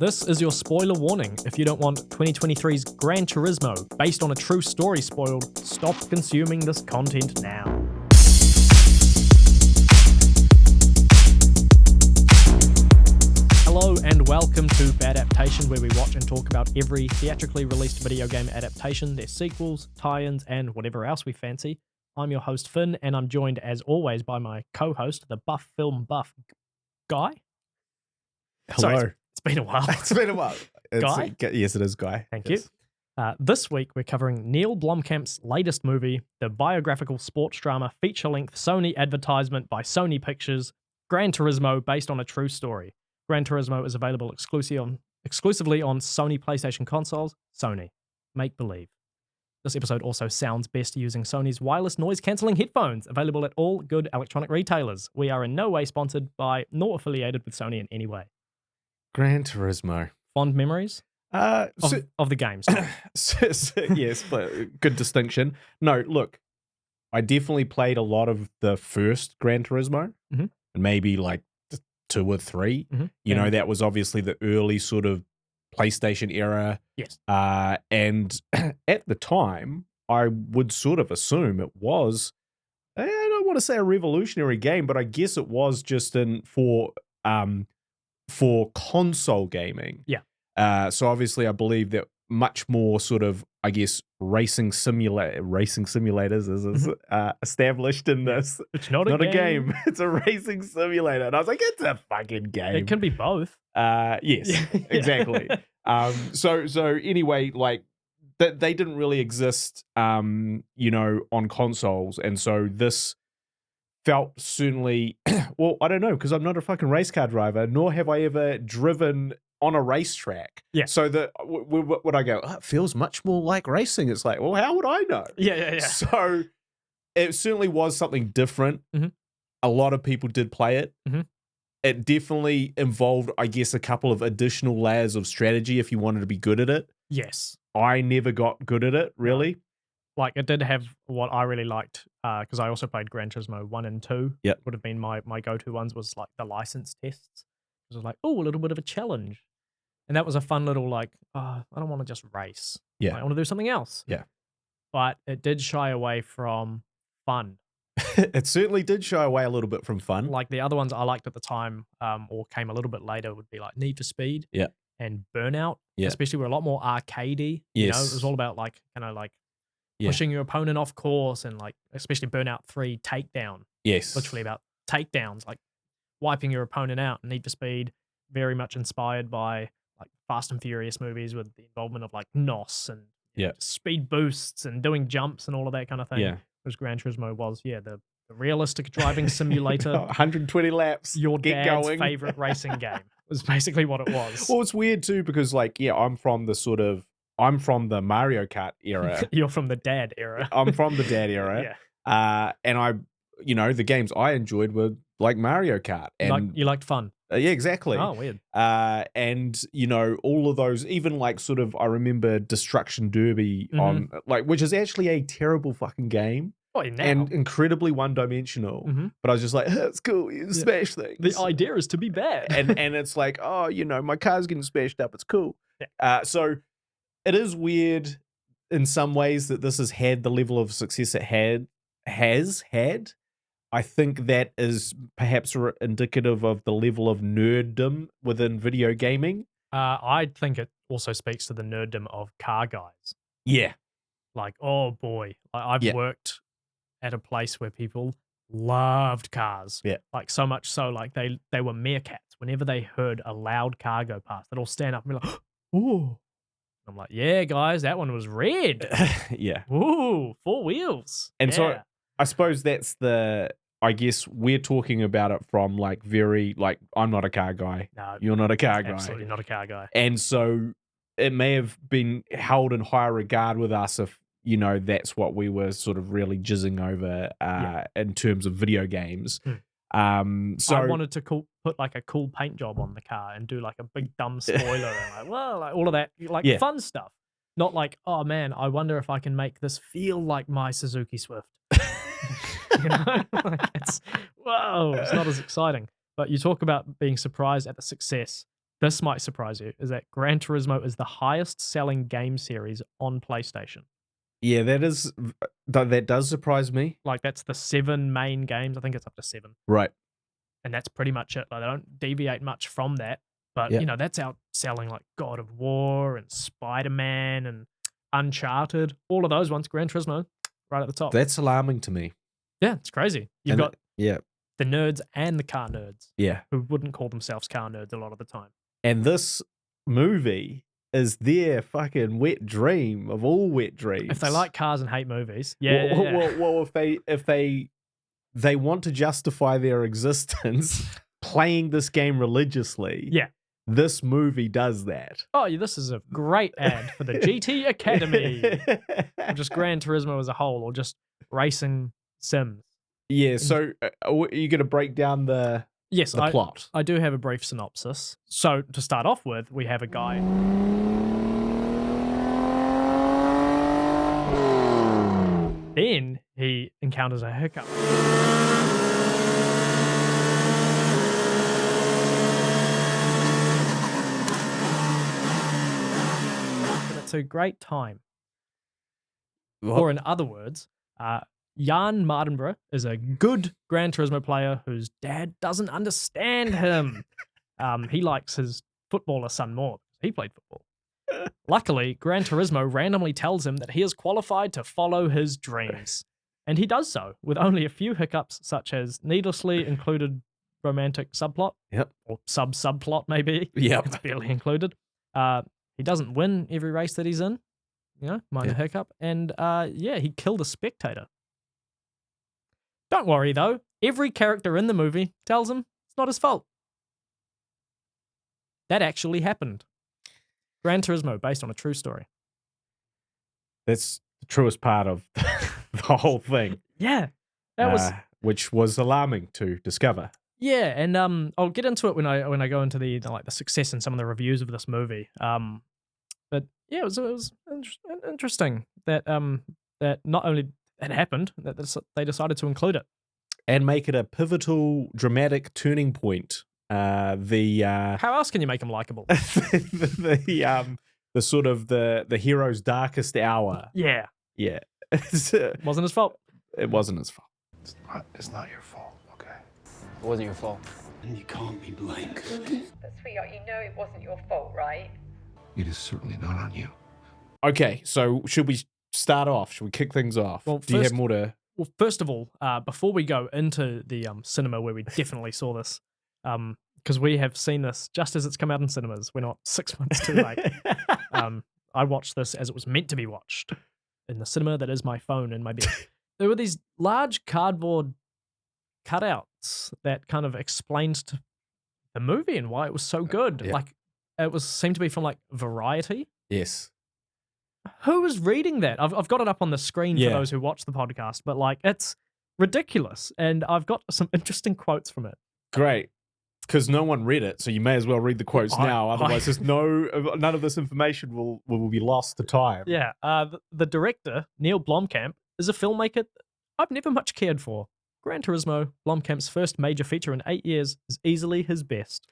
This is your spoiler warning. If you don't want 2023's Gran Turismo, based on a true story, spoiled, stop consuming this content now. Hello and welcome to Badaptation, where we watch and talk about every theatrically released video game adaptation, their sequels, tie-ins, and whatever else we fancy. I'm your host Finn, and I'm joined as always by my co-host, the buff film buff Guy. Hello. Sorry, it's been a while. It's been a while. Guy? Yes, it is Guy. Thank Yes. you. This week, we're covering Neil Blomkamp's latest movie, the biographical sports drama feature-length Sony advertisement by Sony Pictures, Gran Turismo, based on a true story. Gran Turismo is available exclusively on Sony PlayStation consoles. Sony. Make believe. This episode also sounds best using Sony's wireless noise-cancelling headphones, available at all good electronic retailers. We are in no way sponsored by nor affiliated with Sony in any way. Gran Turismo. Fond memories? Of the games. Yes, but good distinction. No, look, I definitely played a lot of the first Gran Turismo, and maybe like 2 or 3. You know, that was obviously the early sort of PlayStation era. Yes. And at the time, I would sort of assume it was, I don't want to say a revolutionary game, but I guess it was just for console gaming. Yeah. So obviously I believe that much more sort of, I guess, racing simulators is established in this. It's not a game. It's a racing simulator. And I was like, it's a fucking game. It can be both. Yes, exactly. So anyway, like they didn't really exist, you know, on consoles. And so this felt certainly, well, I don't know, because I'm not a fucking race car driver, nor have I ever driven on a racetrack. Yeah. So would I go, oh, it feels much more like racing. It's like, well, how would I know? Yeah. So it certainly was something different. A lot of people did play it. It definitely involved, I guess, a couple of additional layers of strategy if you wanted to be good at it. Yes. I never got good at it, really. Like, it did have what I really liked, because I also played Gran Turismo 1 and 2. Yep. Would have been my go-to ones, was like the license tests. It was like, oh, a little bit of a challenge. And that was a fun little, like, I don't want to just race. Yeah. I want to do something else. Yeah. But it did shy away from fun. It certainly did shy away a little bit from fun. Like the other ones I liked at the time, or came a little bit later, would be like Need for Speed. Yeah. And Burnout. Yeah. Especially were a lot more arcadey. Yes. You know, it was all about like, kind of like pushing your opponent off course, and like, especially Burnout 3 Takedown. Yes. Literally about takedowns, like wiping your opponent out. Need for Speed, very much inspired by like Fast and Furious movies, with the involvement of like NOS and speed boosts and doing jumps and all of that kind of thing. Yeah. Whereas Gran Turismo was, the realistic driving simulator. 120 laps. Your get dad's going. favorite racing game was basically what it was. Well, it's weird too, because like, I'm from the Mario Kart era. You're from the dad era. I'm from the dad era. Yeah. And I, you know, the games I enjoyed were like Mario Kart. And you liked fun. Yeah, exactly. Oh, weird. And you know, all of those, even like sort of, I remember Destruction Derby on like, which is actually a terrible fucking game. Oh, now. And incredibly one-dimensional. But I was just like, it's cool, you smash things. The idea is to be bad. and it's like, oh, you know, my car's getting smashed up, it's cool. Yeah. So it is weird in some ways that this has had the level of success it has had. I think that is perhaps indicative of the level of nerddom within video gaming. I think it also speaks to the nerddom of car guys. Yeah. Like, oh boy, I've worked at a place where people loved cars. Yeah. Like, so much so, like they were meerkats. Whenever they heard a loud car go past, they'd all stand up and be like, ooh. I'm like, yeah, guys, that one was red. Yeah. Ooh, 4 wheels. And so I suppose that's I guess we're talking about it from like very, like, I'm not a car guy. No, you're not a car guy. Absolutely not a car guy. And so it may have been held in higher regard with us if, you know, that's what we were sort of really jizzing over in terms of video games. So I wanted to put like a cool paint job on the car and do like a big dumb spoiler and like, well, like all of that, like fun stuff. Not like, oh man, I wonder if I can make this feel like my Suzuki Swift. You know, like it's not as exciting. But you talk about being surprised at the success. this might surprise you, is that Gran Turismo is the highest selling game series on PlayStation. Yeah, that does surprise me. Like, that's the 7 main games. I think it's up to 7. Right. And that's pretty much it. Like, they don't deviate much from that. But, Yeah. you know, that's outselling like God of War and Spider-Man and Uncharted. All of those ones, Gran Turismo, right at the top. That's alarming to me. Yeah, it's crazy. You've got yeah. the nerds and the car nerds. Yeah. Who wouldn't call themselves car nerds a lot of the time. And this movie is their fucking wet dream of all wet dreams. If they like cars and hate movies, yeah. Well, if they want to justify their existence playing this game religiously, yeah, this movie does that. Oh, yeah, this is a great ad for the GT Academy, or just Gran Turismo as a whole, or just racing sims. Yeah. So, are you going to break down the plot? I do have a brief synopsis. So, to start off with, we have a guy. Then he encounters a hiccup. But it's a great time. What? Or in other words, Jan Mardenborough is a good Gran Turismo player whose dad doesn't understand him. He likes his footballer son more. He played football. Luckily, Gran Turismo randomly tells him that he is qualified to follow his dreams. And he does so, with only a few hiccups, such as needlessly included romantic subplot. Yep. Or subplot, maybe. Yep. It's barely included. He doesn't win every race that he's in. You know, minor hiccup. And he killed a spectator. Don't worry, though. Every character in the movie tells him it's not his fault. That actually happened. Gran Turismo, based on a true story. That's the truest part of the whole thing. Yeah. That was... which was alarming to discover. Yeah, and I'll get into it when I go into the success and some of the reviews of this movie. But yeah, it was interesting that that not only it happened, that they decided to include it and make it a pivotal, dramatic turning point. How else can you make him likable? the sort of the hero's darkest hour. Yeah. Wasn't his fault. It wasn't his fault. It's not your fault, okay? It wasn't your fault. And you can't be blamed. But sweetheart, you know it wasn't your fault, right? It is certainly not on you. Okay, so should we start off? Should we kick things off? Well, do you have more to... Well, first of all, before we go into the cinema where we definitely saw this, because we have seen this just as it's come out in cinemas. We're not 6 months too late. I watched this as it was meant to be watched in the cinema that is my phone in my bed. There were these large cardboard cutouts that kind of explained to the movie and why it was so good. Yeah. Like, it seemed to be from like Variety. Yes. Who was reading that? I've got it up on the screen for those who watch the podcast, but like, it's ridiculous. And I've got some interesting quotes from it. Great. Because no one read it, so you may as well read the quotes now. Otherwise, none of this information will be lost to time. Yeah. The director, Neil Blomkamp, is a filmmaker I've never much cared for. Gran Turismo, Blomkamp's first major feature in 8 years, is easily his best.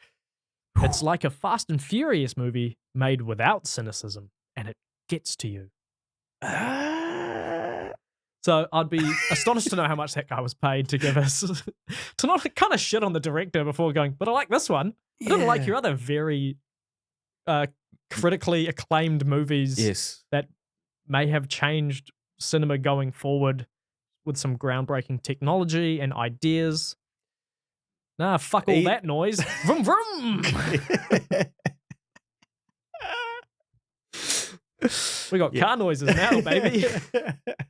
It's like a Fast and Furious movie made without cynicism, and it gets to you. So I'd be astonished to know how much that guy was paid to give us, to not kind of shit on the director before going, but I like this one. I didn't like your other very critically acclaimed movies that may have changed cinema going forward with some groundbreaking technology and ideas. Nah, fuck all that noise. Vroom, vroom. We got car noises now, baby.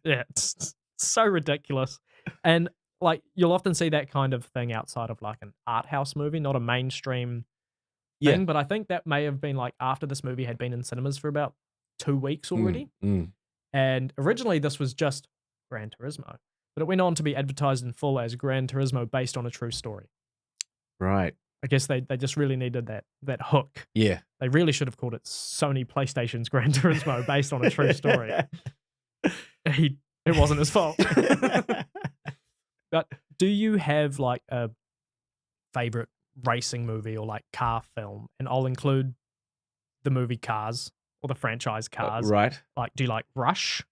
Yeah, it's so ridiculous. And like, you'll often see that kind of thing outside of like an art house movie, not a mainstream thing. But I think that may have been like after this movie had been in cinemas for about 2 weeks already. And originally this was just Gran Turismo, but it went on to be advertised in full as Gran Turismo based on a true story. Right. I guess they just really needed that hook. Yeah. They really should have called it Sony PlayStation's Gran Turismo based on a true story. It wasn't his fault. But do you have like a favorite racing movie or like car film, and I'll include the movie Cars or the franchise Cars. Right? Like, do you like Rush?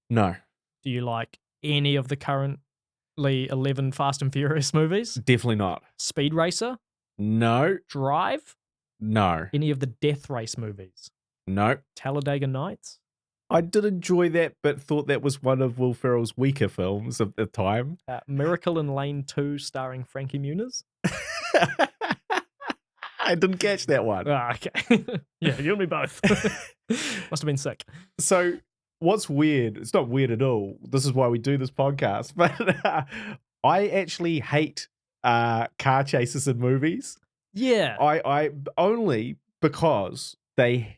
No, Do you like any of the currently 11 Fast and Furious movies? definitely not. Speed Racer? No, Drive? no, Any of the Death Race movies? no. Talladega Nights? I did enjoy that, but thought that was one of Will Ferrell's weaker films at the time. Miracle in Lane 2 starring Frankie Muniz? I didn't catch that one. Ah, okay. Yeah, you and me both. Must have been sick. So what's weird, it's not weird at all. This is why we do this podcast. But I actually hate car chases in movies. Yeah. I only because they,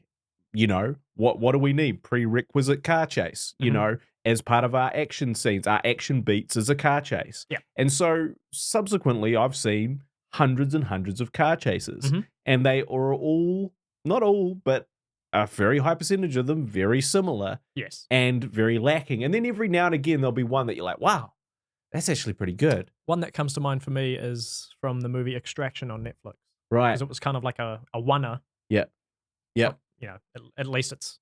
what do we need? Prerequisite car chase, Mhm. as part of our action scenes, our action beats is a car chase. Yeah. And so subsequently I've seen hundreds and hundreds of car chases, Mhm. and they are all, not all, but a very high percentage of them very similar Yes. and very lacking. And then every now and again there'll be one that you're like, wow, that's actually pretty good. One that comes to mind for me is from the movie Extraction on Netflix. Right. Because it was kind of like a oneer. Yeah. Yeah. At least it's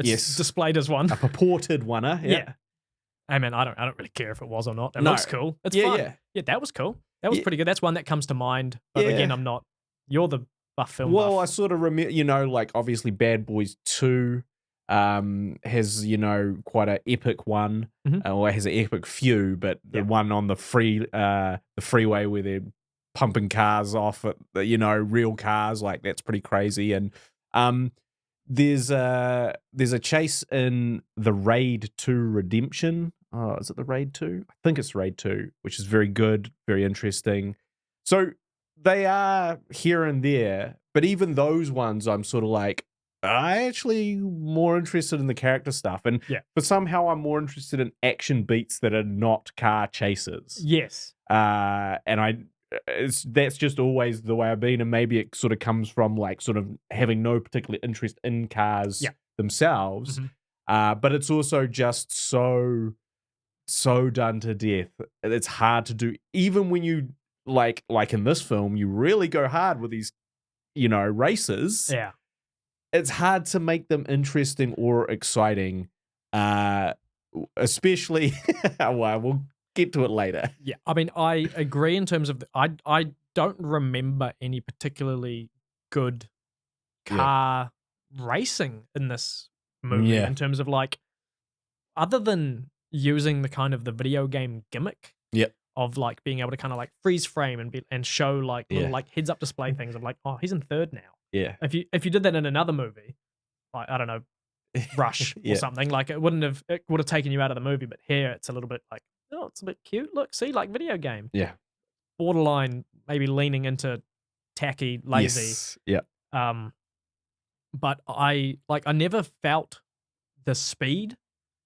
Yes. displayed as one. A purported one-er. Yeah. I mean, I don't really care if it was or not. It No. looks cool. It's Yeah, fun. yeah. Yeah, that was cool. That was Yeah. pretty good. That's one that comes to mind. But again, Yeah. I'm not. You're the buff film Well, I buff. sort of remember, like obviously Bad Boys 2 has, quite an epic one, Mhm. or has an epic few, but the Yeah. one on the freeway where they're pumping cars off at, real cars, like that's pretty crazy. And there's a chase in the Raid 2 Redemption. Oh, is it the Raid 2? I think it's Raid 2, which is very good, very interesting. So they are here and there, but even those ones, I'm sort of like, I actually more interested in the character stuff, and Yeah. but somehow I'm more interested in action beats that are not car chases. Yes. And that's just always the way I've been, and maybe it sort of comes from like sort of having no particular interest in cars Yeah. themselves, Mhm. but it's also just so done to death. It's hard to do, even when you like in this film, you really go hard with these, races. Yeah. It's hard to make them interesting or exciting, especially. Well, we'll get to it later. Yeah. I mean, I agree in terms of I don't remember any particularly good Yeah. car racing in this movie Yeah. in terms of like, other than using the kind of the video game gimmick Yep. of like being able to kind of like freeze frame and show like little Yeah. like heads up display things of like, oh, he's in third now. Yeah. If you did that in another movie, like I don't know, Rush Yeah. or something, like it would have taken you out of the movie. But here it's a little bit like, oh, it's a bit cute. Look, see, like video game. Yeah. Borderline maybe leaning into tacky, lazy. Yes. Yeah. But I never felt the speed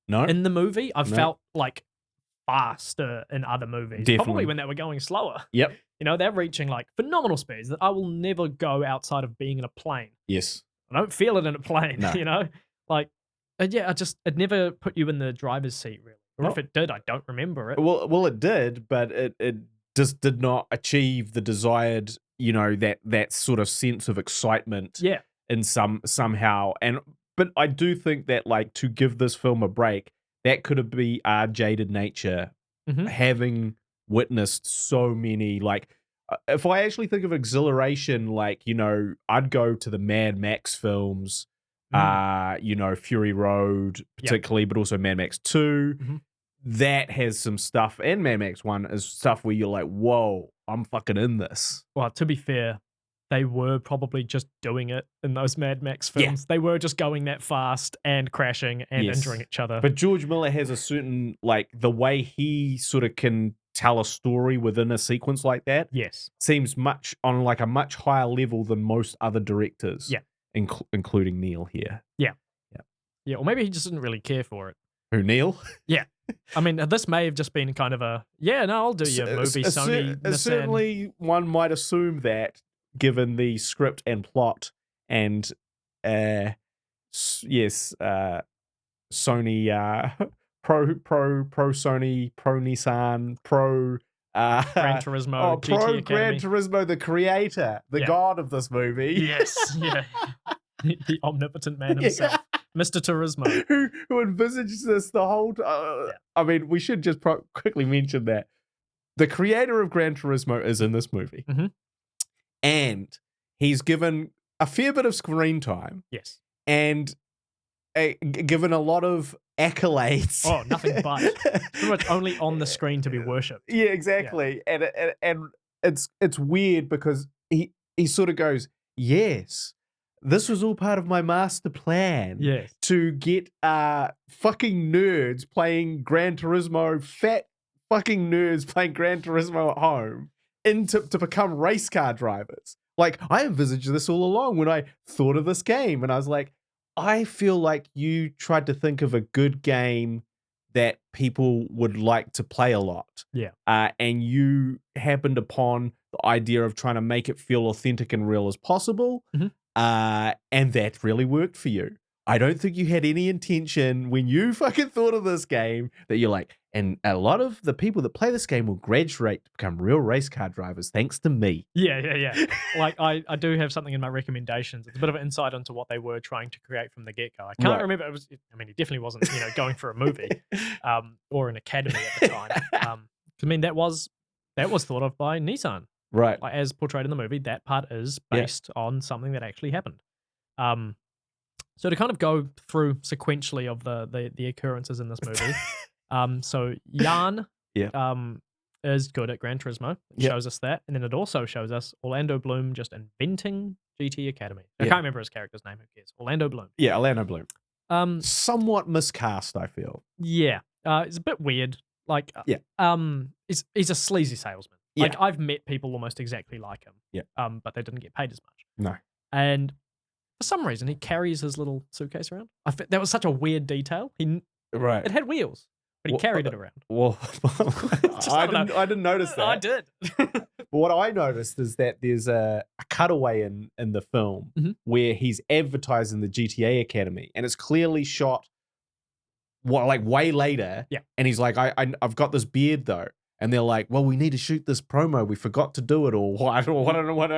No. in the movie. I've No. felt like faster in other movies. Definitely. Probably when they were going slower. Yep. They're reaching like phenomenal speeds that I will never go outside of being in a plane. Yes. I don't feel it in a plane, No. Like, yeah, it never put you in the driver's seat, really. Or if No. it did, I don't remember it. Well, it did, but it just did not achieve the desired, that sort of sense of excitement. Yeah. In somehow, but I do think that like to give this film a break, that could be our jaded nature, Mhm. having witnessed so many like. If I actually think of exhilaration, like I'd go to the Mad Max films, Fury Road particularly, but also Mad Max 2. Mhm. That has some stuff, and Mad Max 1 is stuff where you're like, whoa, I'm fucking in this. Well, to be fair, they were probably just doing it in those Mad Max Yeah. films. They were just going that fast and crashing and Yes. injuring each other. But George Miller has a certain, like, the way he sort of can tell a story within a sequence like that yes. seems much on like a much higher level than most other directors. Yeah. Including Neil here. Yeah, or maybe he just didn't really care for it. Who, Neil? I mean, this may have just been kind of a, I'll do your movie, Sony. Nissan. Certainly, one might assume that, given the script and plot, and Sony pro Sony, pro Nissan, pro Gran Turismo, Oh, GT Pro Academy. Gran Turismo, the creator, the Yeah. god of this movie. Yes, yeah. The omnipotent man Yeah. himself, Mr. Turismo. who envisaged this the whole time. Yeah. I mean, we should just quickly mention that the creator of Gran Turismo is in this movie. Mhm. And he's given a fair bit of screen time Yes. and given a lot of accolades. Oh, nothing but. Pretty much only on the screen to be worshipped. Yeah, exactly. And it's weird because he sort of goes, yes, this was all part of my master plan. Yes. To get fucking nerds playing Gran Turismo, fat fucking nerds playing Gran Turismo at home to become race car drivers. Like, I envisaged this all along when I thought of this game. And I was like, I feel like you tried to think of a good game that people would like to play a lot. Yeah. And you happened upon the idea of trying to make it feel authentic and real as possible. Mhm. And that really worked for you. I don't think you had any intention when you fucking thought of this game that you're like, and a lot of the people that play this game will graduate to become real race car drivers thanks to me. Yeah. Like, I do have something in my recommendations. It's a bit of an insight into what they were trying to create from the get-go. I can't Right. remember. I mean, he definitely wasn't, going for a movie or an academy at the time. I mean, that was thought of by Nissan. Right. Like, as portrayed in the movie, that part is based on something that actually happened. So to kind of go through sequentially of the occurrences in this movie, so Jan is good at Gran Turismo. It shows us that, and then it also shows us Orlando Bloom just inventing GT Academy. I can't remember his character's name. Who cares? Orlando Bloom. Yeah, Orlando Bloom. Um, Somewhat miscast, I feel. yeah, it's a bit weird. Like, he's a sleazy salesman. Like, Yeah. I've met people almost exactly like him. Yeah. But they didn't get paid as much. No. And for some reason, he carries his little suitcase around. That was such a weird detail. Right. It had wheels, but he Well, carried it around. Well, I don't know. I didn't notice that. I did. But what I noticed is that there's a cutaway in the film where he's advertising the GTA Academy, and it's clearly shot way later. Yeah. And he's like, I've got this beard though. And they're like, well, we need to shoot this promo. We forgot to do it, or I don't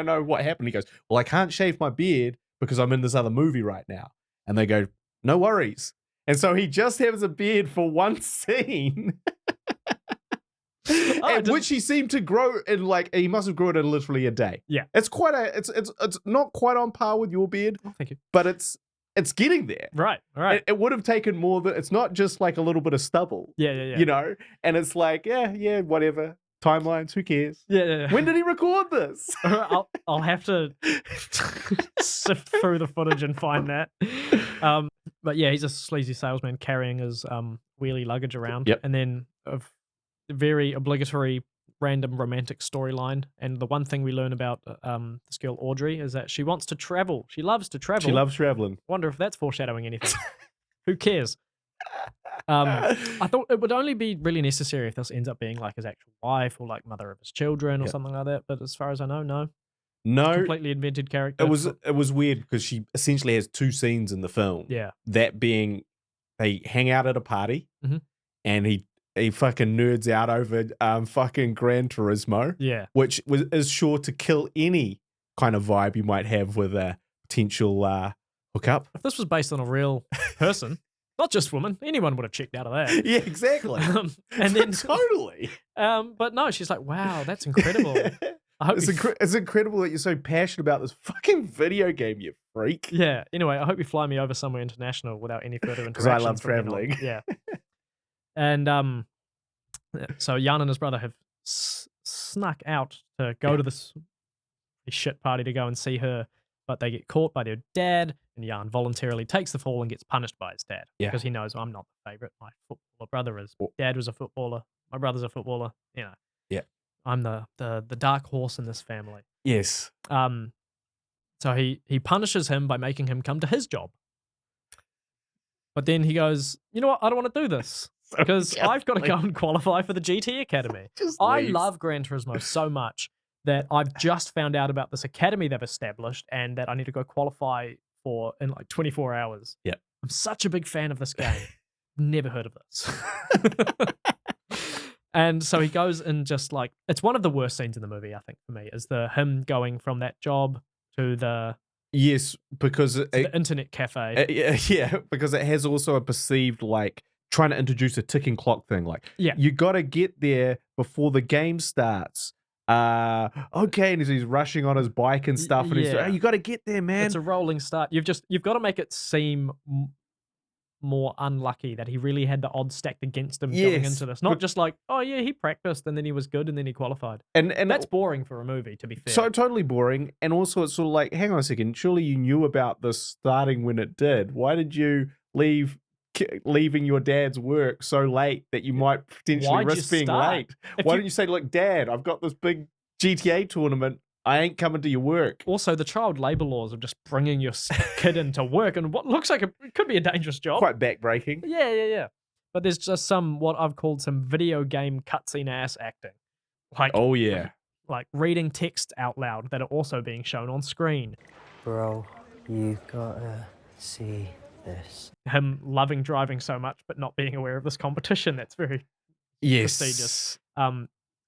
know what happened. He goes, well, I can't shave my beard because I'm in this other movie right now. And they go, no worries. And so he just has a beard for one scene. Which he seemed to grow in, he must have grown it in literally a day. Yeah. It's it's not quite on par with your beard, Oh, thank you. but it's getting there. Right. All right. It would have taken more than, it's not just like a little bit of stubble. Yeah. You know? And it's like, yeah, whatever. Timelines, who cares? Yeah. When did he record this? I'll have to sift through the footage and find that. But yeah, he's a sleazy salesman carrying his wheelie luggage around. Yep. And then a very obligatory random romantic storyline. And the one thing we learn about this girl Audrey is that she wants to travel. She loves to travel. She loves traveling. Wonder if that's foreshadowing anything. Who cares? I thought it would only be really necessary if this ends up being like his actual wife or like mother of his children or something like that. But as far as I know, no. No. Completely invented character. It was weird because she essentially has two scenes in the film. Yeah. That being, they hang out at a party and he fucking nerds out over fucking Gran Turismo. Yeah. Which is sure to kill any kind of vibe you might have with a potential hookup. If this was based on a real person, not just woman, anyone would have checked out of that. Yeah, exactly. And then totally. But no, she's like, wow, that's incredible. I hope it's incredible that you're so passionate about this fucking video game, you freak. Yeah. Anyway, I hope you fly me over somewhere international without any further interaction. Because I love traveling. Yeah. And so Jan and his brother have snuck out to go to this shit party to go and see her, but they get caught by their dad, and Jan voluntarily takes the fall and gets punished by his dad because he knows I'm not the favorite. My footballer brother is. Dad was a footballer. My brother's a footballer. You know. Yeah. I'm the dark horse in this family. Yes. So he punishes him by making him come to his job. But then he goes, you know what? I don't want to do this because I've got to go and qualify for the GT Academy. I love Gran Turismo so much that I've just found out about this academy they've established and that I need to go qualify for in like 24 hours. Yeah. I'm such a big fan of this game. Never heard of this. And so he goes and just like, it's one of the worst scenes in the movie, I think, for me, is him going from that job to Yes, because the internet cafe. yeah, because it has also a perceived like trying to introduce a ticking clock thing. Like, Yeah. you got to get there before the game starts. Okay, and he's rushing on his bike and stuff, and he's yeah. hey, you got to get there, man. It's a rolling start. You've got to make it seem more unlucky that he really had the odds stacked against him going Yes, into this. Not just like, oh yeah, he practiced and then he was good and then he qualified. and That's boring for a movie, to be fair. so totally boring. And also, it's sort of like, hang on a second, surely you knew about this starting when it did. Why did you leaving your dad's work so late that you might potentially Why'd you risk being start? late? If Why you- don't you say, look, Dad, I've got this big GTA tournament. I ain't coming to your work. Also, the child labor laws of just bringing your kid into work and what looks like it could be a dangerous job. Quite backbreaking. Yeah. But there's just what I've called some video game cutscene ass acting. Like, Oh, yeah. like reading text out loud that are also being shown on screen. Bro, you gotta see this. Him loving driving so much but not being aware of this competition. That's very Yes. prestigious.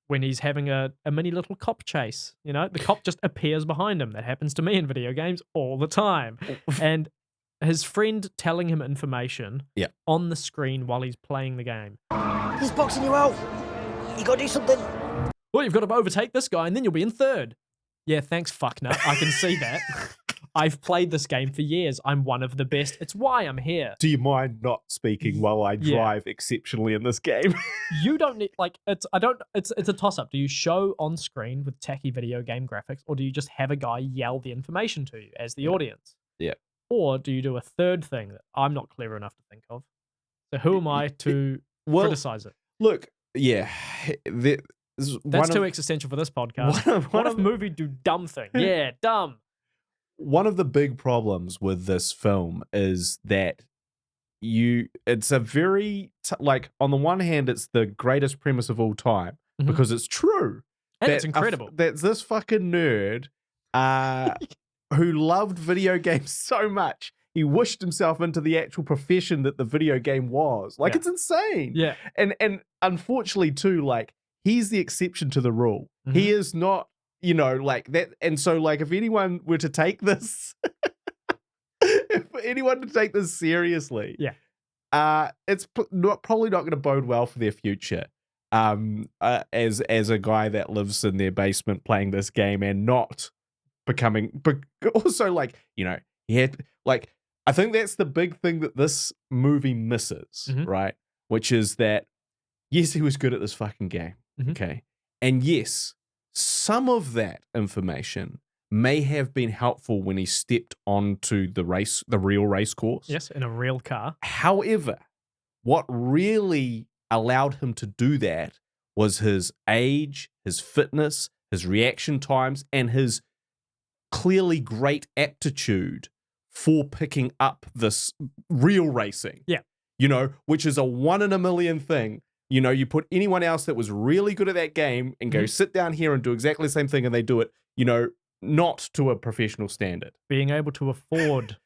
When he's having a mini little cop chase, the cop just appears behind him. That happens to me in video games all the time. And his friend telling him information on the screen while he's playing the game. He's boxing you out. You gotta do something. Well, you've got to overtake this guy and then you'll be in third. Yeah, thanks, fucknut. I can see that. I've played this game for years. I'm one of the best. It's why I'm here. Do you mind not speaking while I drive exceptionally in this game? You don't need it's a toss up. Do you show on screen with tacky video game graphics, or do you just have a guy yell the information to you as the audience? Yeah. Or do you do a third thing that I'm not clever enough to think of? So who am I to criticize it? Look, yeah. That's too existential for this podcast. What if movie do dumb thing? Yeah, dumb. One of the big problems with this film is that it's a very on the one hand, it's the greatest premise of all time because it's true. And it's incredible. That's this fucking nerd who loved video games so much he wished himself into the actual profession that the video game was. Like, it's insane. Yeah. And unfortunately too, like, he's the exception to the rule. He is not, like that. And so, like, if anyone were to take this, seriously, it's probably not going to bode well for their future. As a guy that lives in their basement playing this game and not becoming, but also like, he had like, I think that's the big thing that this movie misses, right? Which is that, yes, he was good at this fucking game. Okay. And yes, some of that information may have been helpful when he stepped onto the real race course. Yes, in a real car. However, what really allowed him to do that was his age, his fitness, his reaction times, and his clearly great aptitude for picking up this real racing. Yeah. Which is a 1 in a million thing. You put anyone else that was really good at that game and go sit down here and do exactly the same thing, and they do it, not to a professional standard. Being able to afford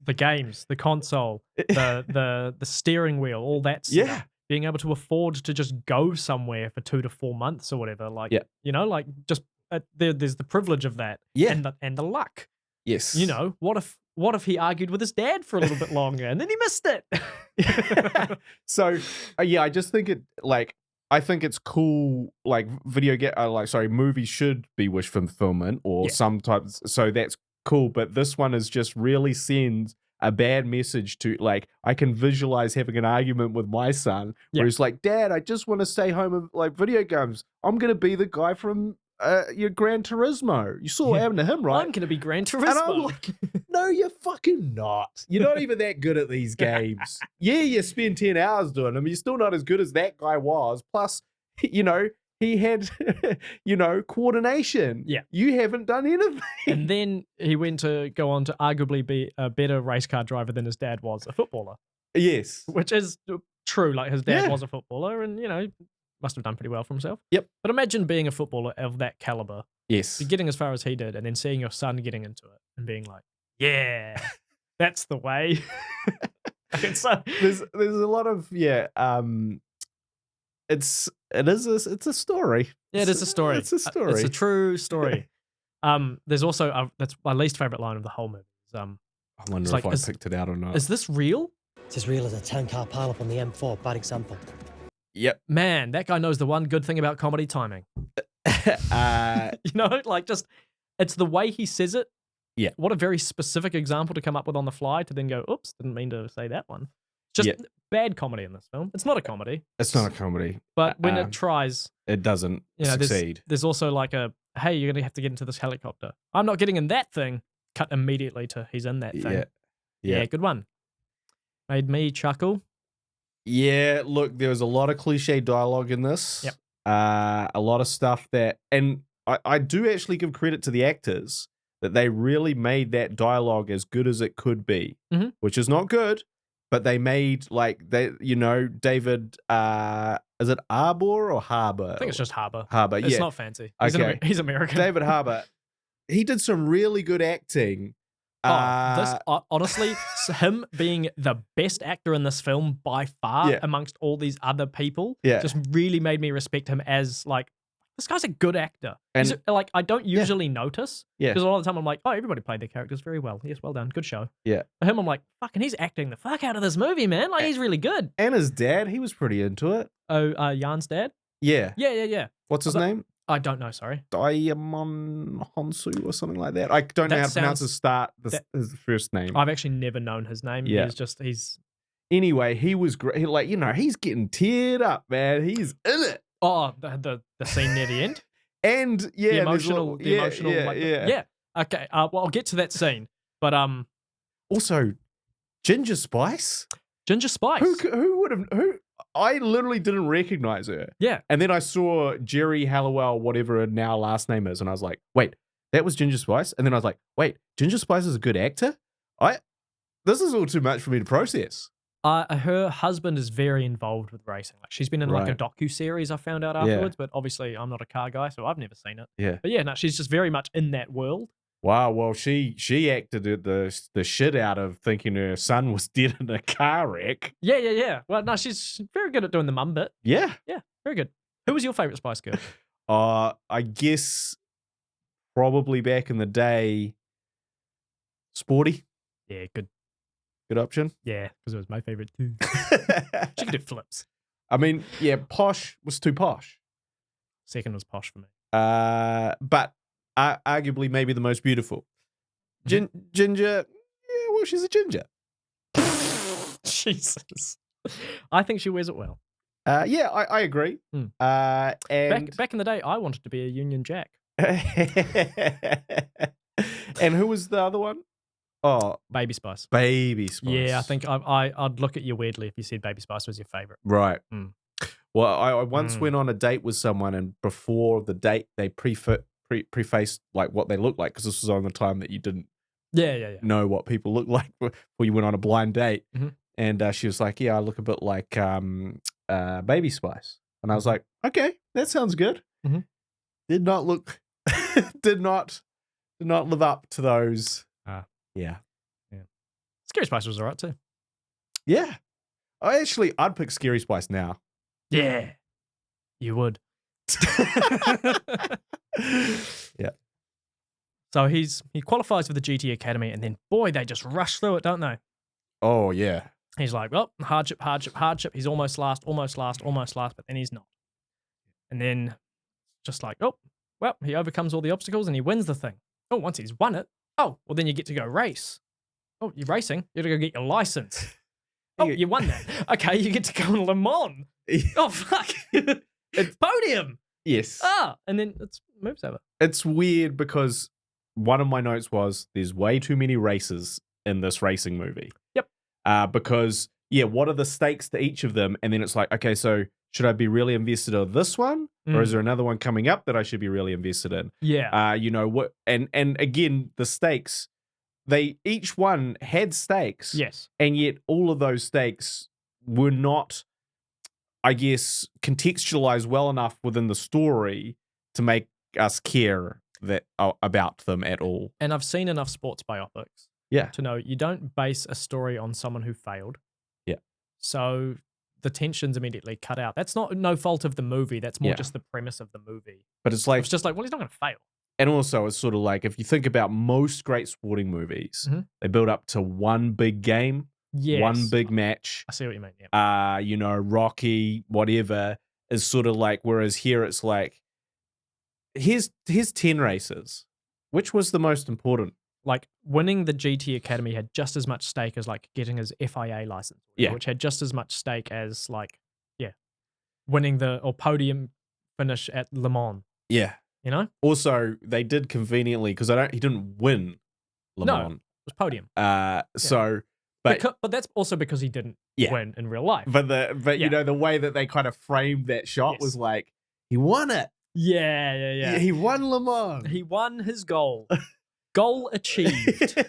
the games, the console, the steering wheel, all that stuff. Yeah. Being able to afford to just go somewhere for 2 to 4 months or whatever. Like, just there's the privilege of that. Yeah. And the luck. Yes. What if he argued with his dad for a little bit longer and then he missed it? So, I just think I think it's cool. Like movies should be wish fulfillment or sometimes. So that's cool. But this one is just really sends a bad message to, like, I can visualize having an argument with my son where he's like, Dad, I just want to stay home and like video games. I'm going to be the guy from your Gran Turismo. You saw what happened to him, right? I'm going to be Gran Turismo. And I'm like, no, you're fucking not. You're not even that good at these games. Yeah, you spend 10 hours doing them. You're still not as good as that guy was. Plus, he had, coordination. Yeah. You haven't done anything. And then he went to go on to arguably be a better race car driver than his dad was a footballer. Yes. Which is true. Like, his dad was a footballer and, must have done pretty well for himself. Yep. But imagine being a footballer of that caliber. Yes. Getting as far as he did and then seeing your son getting into it and being like, yeah, that's the way. There's a lot of, it's it's a story. Yeah, it is a story. It's a story. It's a true story. There's also that's my least favorite line of the whole movie. I wonder it's if like, I picked it out or not. Is this real? It's as real as a 10-car pileup on the M4. Bad example. Yep. Man, that guy knows the one good thing about comedy timing. You know, like just it's the way he says it. Yeah. What a very specific example to come up with on the fly to then go, oops, didn't mean to say that one. Just bad comedy in this film. It's not a comedy. It's not a comedy. But when it tries, it doesn't you know, succeed. There's also like a, hey, you're going to have to get into this helicopter. I'm not getting in that thing. Cut immediately to he's in that thing. Yeah, good one. Made me chuckle. Yeah, look, there was a lot of cliche dialogue in this. Yep. A lot of stuff that, and I do actually give credit to the actors that they really made that dialogue as good as it could be, which is not good, but they made David, is it Arbor or Harbour? I think it's just Harbour. Harbour, It's yeah. not fancy. He's American. David Harbour, he did some really good acting. Honestly, him being the best actor in this film by far amongst all these other people just really made me respect him as like, this guy's a good actor. And like, I don't usually notice because a lot of the time I'm like, oh, everybody played their characters very well. Yes, well done. Good show. Yeah. For him, I'm like, fucking, he's acting the fuck out of this movie, man. Like, he's really good. And his dad, he was pretty into it. Oh, Jan's dad? Yeah. Yeah. What's his name? I don't know, sorry. Diamond Honsu or something like that. I don't know how to pronounce his first name. I've actually never known his name. Yeah. He's... Anyway, he was great. Like, he's getting teared up, man. He's in it. Oh, the scene near the end? And, The emotional... Yeah. Okay, well, I'll get to that scene. But, also, Ginger Spice? Ginger Spice? Who would have... I literally didn't recognize her. Yeah. And then I saw Jerry Halliwell, whatever her now last name is, and I was like, wait, that was Ginger Spice? And then I was like, wait, Ginger Spice is a good actor? This is all too much for me to process. Her husband is very involved with racing. Like, she's been in like a docu-series I found out afterwards, but obviously I'm not a car guy, so I've never seen it. Yeah. But yeah, no, she's just very much in that world. Wow, well, she acted the shit out of thinking her son was dead in a car wreck. Yeah. Well, no, she's very good at doing the mum bit. Yeah. Yeah, very good. Who was your favourite Spice Girl? I guess probably back in the day, Sporty. Yeah, good. Good option. Yeah, because it was my favourite too. She could do flips. I mean, yeah, Posh was too posh. Second was Posh for me. But arguably maybe the most beautiful. Ginger, yeah, well, she's a ginger. Jesus. I think she wears it well. Yeah, I agree. And back in the day, I wanted to be a Union Jack. And who was the other one? Oh, Baby Spice. Baby Spice. Yeah, I think I'd look at you weirdly if you said Baby Spice was your favourite. Right. Mm. Well, I once went on a date with someone, and before the date, they prefaced like what they looked like, because this was on the time that you didn't know what people look like before you went on a blind date. Mm-hmm. And she was like, "Yeah, I look a bit like Baby Spice," and I was like, "Okay, that sounds good." Mm-hmm. Did not look, did not live up to those. Yeah. Scary Spice was alright too. Yeah. I'd pick Scary Spice now. Yeah. You would. Yeah. So he qualifies for the GT Academy, and then boy, they just rush through it, don't they? Oh yeah. He's like, well, hardship. He's almost last, but then he's not. And then just like, oh, well, he overcomes all the obstacles and he wins the thing. Oh, once he's won it, oh, well, then you get to go race. Oh, you're racing. You got to go get your license. Oh, you won that. Okay, you get to go on Le Mans. Oh, fuck. Podium. Yes. And then it's moves over. It's weird because one of my notes was there's way too many races in this racing movie. Yep. Because, what are the stakes to each of them? And then it's like, okay, so should I be really invested in this one? Or is there another one coming up that I should be really invested in? Yeah. What? And again, the stakes, each one had stakes. Yes. And yet all of those stakes were not, I guess, contextualized well enough within the story to make us care about them at all. And I've seen enough sports biopics to know you don't base a story on someone who failed. Yeah. So the tension's immediately cut out. That's not no fault of the movie. That's more Yeah. just the premise of the movie. But it's like, It's just like, well, he's not going to fail. and also it's sort of like, if you think about most great sporting movies, Mhm. they build up to one big game, Yes. one big match. I see what you mean. Yeah. You know, Rocky, whatever, is sort of like, whereas here it's like, here's 10 races. Which was the most important? Like winning the GT Academy had just as much stake as like getting his FIA license, Yeah. which had just as much stake as like, winning the podium finish at Le Mans. Yeah. You know, it Also, they did conveniently, because he didn't win Le No. Mans. was podium. So, but But that's also because he didn't Yeah. win in real life. but Yeah. you know, the way that they kind of framed that shot Yes. was like, he won it. Yeah. He won Le Mans. He won his goal. Goal achieved.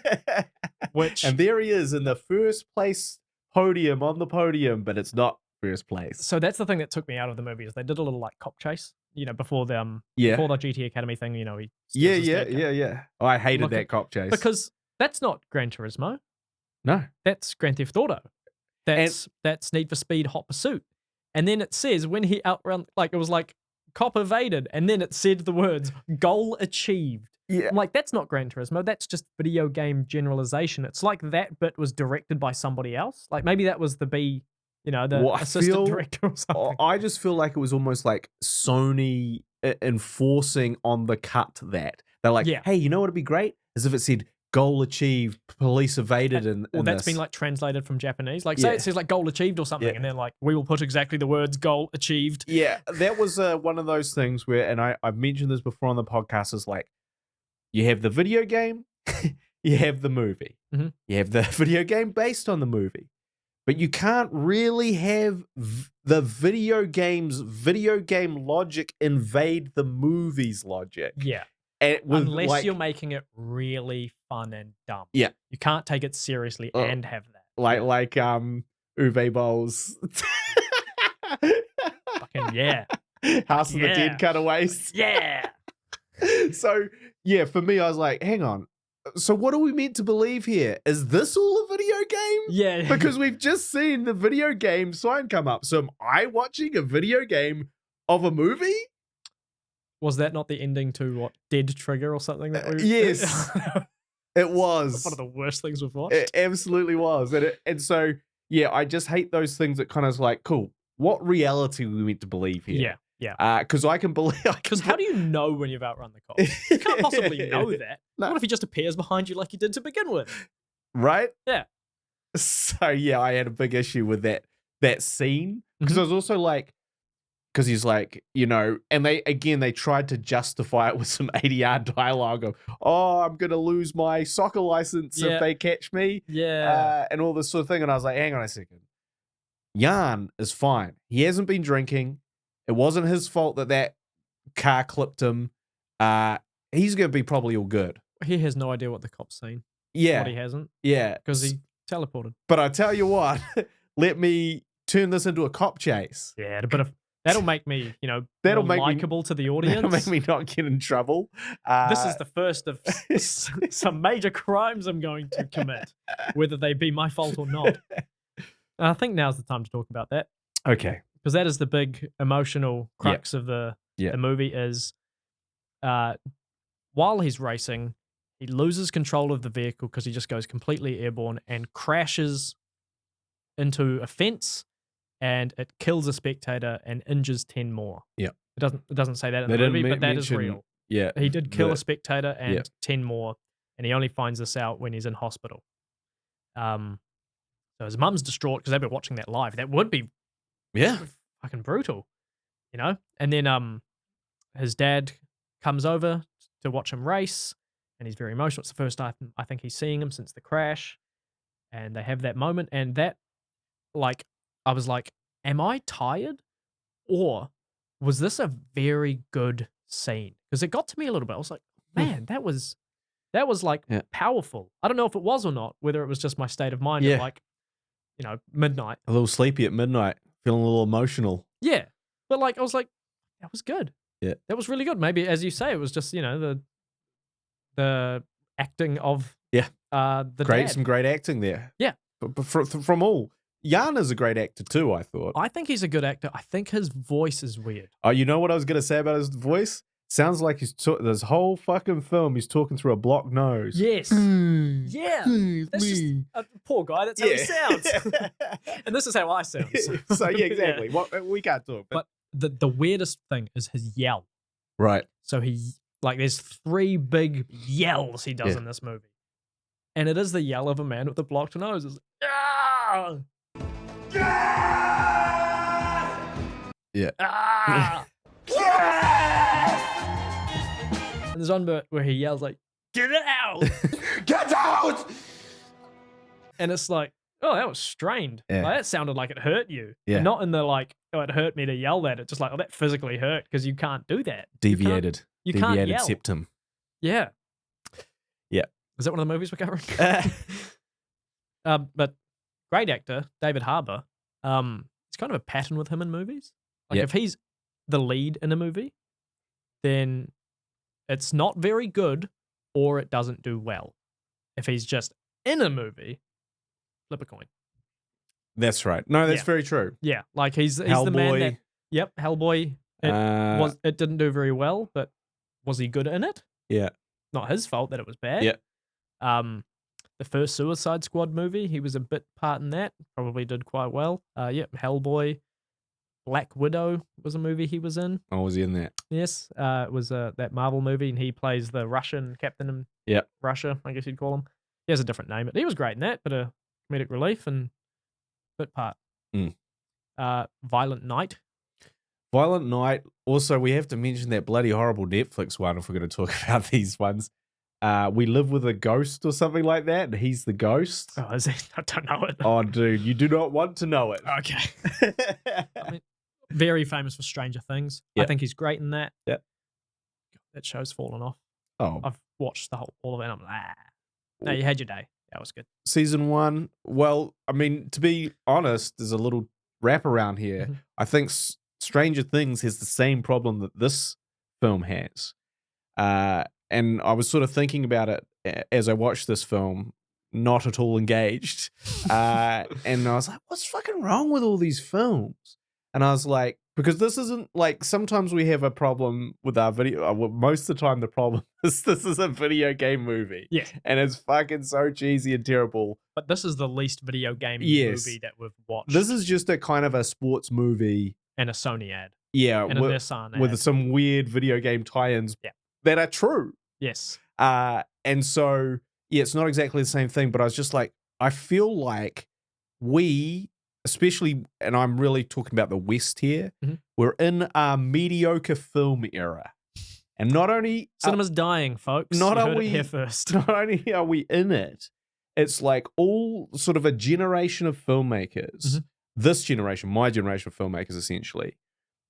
Which And there he is in the first place podium, on the podium, but it's not first place. so that's the thing that took me out of the movie is they did a little like cop chase, before the Yeah. before the GT Academy thing, he Yeah, steals his dad car. yeah. Oh, I hated Look that at- cop chase. Because that's not Gran Turismo. No. That's Grand Theft Auto. That's Need for Speed Hot Pursuit. And then it says when he outrun, like it was like cop evaded, and then it said the words goal achieved. Yeah. I'm like, that's not Gran Turismo. That's just video game generalization. It's like that bit was directed by somebody else. Like maybe that was the Well, I assistant feel- director or something. I just feel like it was almost like Sony enforcing on the cut that. They're like, Yeah. hey, you know what would be great? As if it said goal achieved, police evaded, and Well, that's this. been like translated from Japanese. Like, say Yeah. it says like goal achieved or something, Yeah. and they're like, we will put exactly the words goal achieved. Yeah, that was one of those things where, and I've mentioned this before on the podcast, is like, you have the video game, you have the movie. Mhm. You have the video game based on the movie. But you can't really have the video game's video game logic invade the movie's logic. Yeah. And with, Unless like, you're making it really fun and dumb. Yeah. You can't take it seriously Oh. and have that. like Uwe Boll's Fucking yeah. House of the Yeah. Dead cutaways. Yeah. So yeah, for me, I was like, hang on. So what are we meant to believe here? Is this all a video game? Yeah. Because we've just seen the video game sign come up. So am I watching a video game of a movie? Was that not the ending to what? Dead Trigger or something? That we Yes. It was. One of the worst things we've watched. It absolutely was. And so, yeah, I just hate those things that kind of like, cool, what reality are we meant to believe here? Yeah. Because I can believe. Because how do you know when you've outrun the cops? You can't possibly know that. No. What if he just appears behind you like he did to begin with? Right? Yeah. So, yeah, I had a big issue with that scene. Because Mhm. I was also like, because he's like, and they tried to justify it with some ADR dialogue of, oh, I'm going to lose my soccer license Yeah. if they catch me. Yeah. And all this sort of thing. And I was like, hang on a second. Jan is fine. He hasn't been drinking. It wasn't his fault that car clipped him. He's going to be probably all good. He has no idea what the cop's seen. Yeah. What he hasn't. Yeah. Because he teleported. But I tell you what, let me turn this into a cop chase. Yeah, a bit of that'll make me, That'll more make me- likable to the audience. That'll make me not get in trouble. This is the first of some major crimes I'm going to commit, whether they be my fault or not. And I think now's the time to talk about that, okay. because that is the big emotional crux of the movie is while he's racing, he loses control of the vehicle because he just goes completely airborne and crashes into a fence, and it kills a spectator and injures 10 more. Yeah. It doesn't say that in They the didn't movie, but that is mention- real. Yeah. He did kill the- a spectator and yeah. 10 more, and he only finds this out when he's in hospital. So his mum's distraught because they've been watching that live. That would be Yeah. fucking brutal, And then his dad comes over to watch him race, and he's very emotional. It's the first time I think he's seeing him since the crash, and they have that moment, and that, like, I was like, am I tired, or was this a very good scene? Because it got to me a little bit. I was like, man, that was like Yeah. powerful. I don't know if it was or not, whether it was just my state of mind Yeah. at like, midnight. A little sleepy at midnight, feeling a little emotional. Yeah. But like, I was like, that was good. Yeah. That was really good. Maybe, as you say, it was just, the acting of Yeah. the Great, dad. some great acting there. Yeah. But from all. Jan is a great actor too, I thought. I think he's a good actor. I think his voice is weird. Oh, you know what I was going to say about his voice? Sounds like he's this whole fucking film, he's talking through a blocked nose. Yes. Yeah. That's just poor guy. That's how he sounds. And this is how I sound. So yeah, exactly. Yeah. What we can't do it. But the weirdest thing is his yell. Right. So there's 3 big yells he does in this movie. And it is the yell of a man with a blocked nose. It's ah! Yeah. Ah! And there's one bit where he yells like, "Get out! Get out! And it's like, oh, that was strained. Yeah. Like, that sounded like it hurt you. Yeah. And not in the like, oh, it hurt me to yell that. It's just like, oh, that physically hurt because you can't do that. Deviated. You can't Deviated yell. septum. Yeah. Yeah. Is that one of the movies we're covering? But great actor, David Harbour. It's kind of a pattern with him in movies. Like Yep. if he's the lead in a movie, then it's not very good or it doesn't do well. If he's just in a movie, flip a coin. That's right. No, that's Yeah. very true. Yeah, like he's the man that. Hellboy. Yep, Hellboy. It didn't do very well, but was he good in it? Yeah. Not his fault that it was bad. Yeah. The first Suicide Squad movie, he was a bit part in that. Probably did quite well. Hellboy. Black Widow was a movie he was in. Oh, was he in that? Yes, it was that Marvel movie, and he plays the Russian captain in Yep. Russia, I guess you'd call him. He has a different name, but he was great in that, bit of comedic relief and bit part. Mm. Violent Night. Violent Night. Also, we have to mention that bloody horrible Netflix one if we're going to talk about these ones. We Live with a Ghost or something like that, and he's the ghost. Oh, is he? I don't know it. Oh, dude, you do not want to know it. Okay. I mean, very famous for Stranger Things. I Yep. think he's great in that. Yep. That show's fallen off. Oh, I've watched all of it. And I'm like, no, you had your day. That was good. season 1. Well, I mean, to be honest, there's a little wraparound here. Mhm. I think Stranger Things has the same problem that this film has. And I was sort of thinking about it as I watched this film, not at all engaged. And I was like, what's fucking wrong with all these films? And I was like, because this isn't like, sometimes we have a problem with our video. Well, most of the time, the problem is this is a video game movie. Yeah. And it's fucking so cheesy and terrible. But this is the least video game Yes. movie that we've watched. This is just a kind of a sports movie. and a Sony ad. Yeah. And a with, Nissan ad. with some weird video game tie-ins Yeah. that are true. Yes. And so, yeah, it's not exactly the same thing, but I was just like, I feel like we, especially, and I'm really talking about the West here, Mhm. we're in a mediocre film era. And not only Cinema's dying, folks. not You are heard it we- here first. not only are we in it, it's like all sort of a generation of filmmakers, Mhm. this generation, my generation of filmmakers essentially,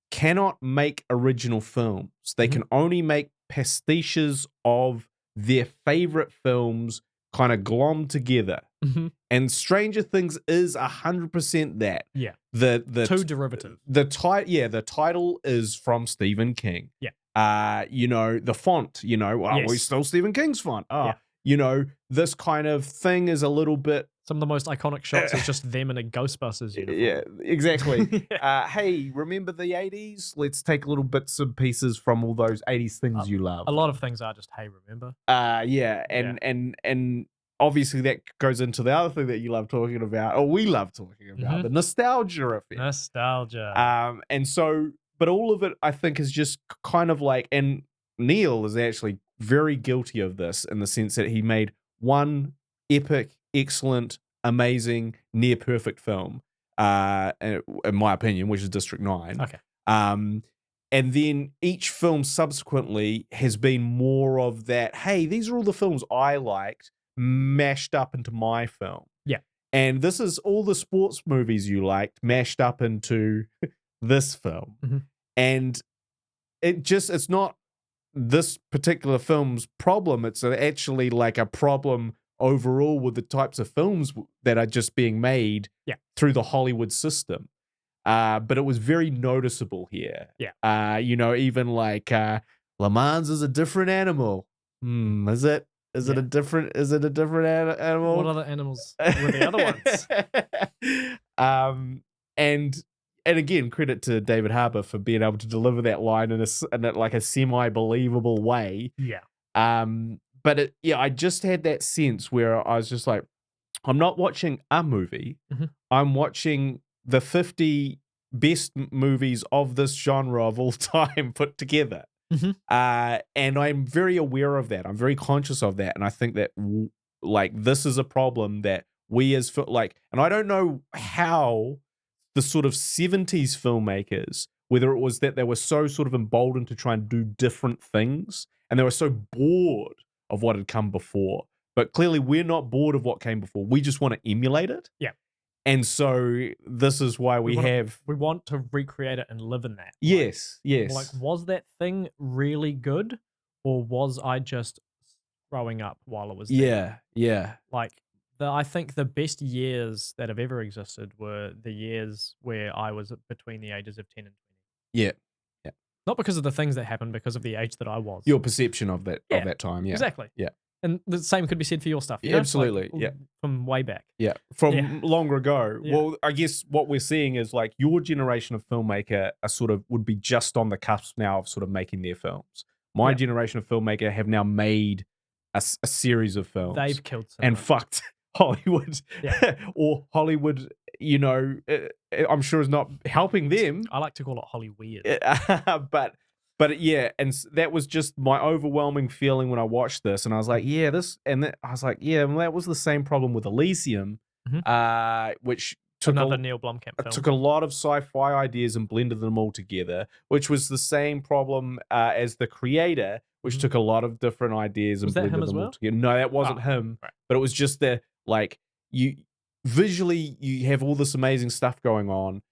cannot make original films. They Mhm. can only make pastiches of their favorite films kind of glommed together. Mhm. And Stranger Things is 100% that. Yeah. The Too derivative. the title is from Stephen King. Yeah. The font, Yes. we stole Stephen King's font. Yeah. This kind of thing is a little bit. Some of the most iconic shots is just them in a Ghostbusters uniform. Yeah, exactly. Hey, remember the 80s? Let's take little bits and pieces from all those 80s things you love. A lot of things are just, hey, remember? And obviously that goes into the other thing that you love talking about, or we love talking about, Mhm. the nostalgia effect. Nostalgia. And so, but all of it, I think, is just kind of like, and Neil is actually very guilty of this in the sense that he made one epic, excellent, amazing, near perfect film, in my opinion, which is District 9. Okay. And then each film subsequently has been more of that, hey, these are all the films I liked, mashed up into my film. Yeah. And this is all the sports movies you liked, mashed up into this film. Mhm. And it's not this particular film's problem. It's actually like a problem overall with the types of films that are just being made through the Hollywood system. But it was very noticeable here. Yeah. Even like Le Mans is a different animal. Is it? Is it a different animal? What other animals were the other ones? And again, credit to David Harbour for being able to deliver that line in a semi-believable way. Yeah. But I just had that sense where I was just like, I'm not watching a movie. Mhm. I'm watching the 50 best movies of this genre of all time put together. Mhm. And I'm very aware of that. I'm very conscious of that. And I think that this is a problem that we as and I don't know how the sort of 70s filmmakers, whether it was that they were so sort of emboldened to try and do different things and they were so bored of what had come before. But clearly we're not bored of what came before. We just want to emulate it. Yeah. And so this is why we want to recreate it and live in that. Yes. Like, was that thing really good, or was I just growing up while it was there? Yeah. Like, I think the best years that have ever existed were the years where I was between the ages of 10 and 20. Yeah. Not because of the things that happened, because of the age that I was. Your perception of that time. Yeah. Exactly. Yeah. And the same could be said for your stuff. Yeah, absolutely. From way back. Yeah. From longer ago. Yeah. Well, I guess what we're seeing is like your generation of filmmaker would be just on the cusp now of sort of making their films. My generation of filmmaker have now made a series of films. They've killed someone. And fucked Hollywood. Yeah. Or Hollywood, I'm sure is not helping them. I like to call it Holly Weird. But yeah, and that was just my overwhelming feeling when I watched this, and I was like, I was like, well, that was the same problem with Elysium, which took another Neil Blomkamp film. Took a lot of sci-fi ideas and blended them all together, which was the same problem as The Creator, which took a lot of different ideas and blended them all together. No, that wasn't him, right. But it was just you visually you have all this amazing stuff going on.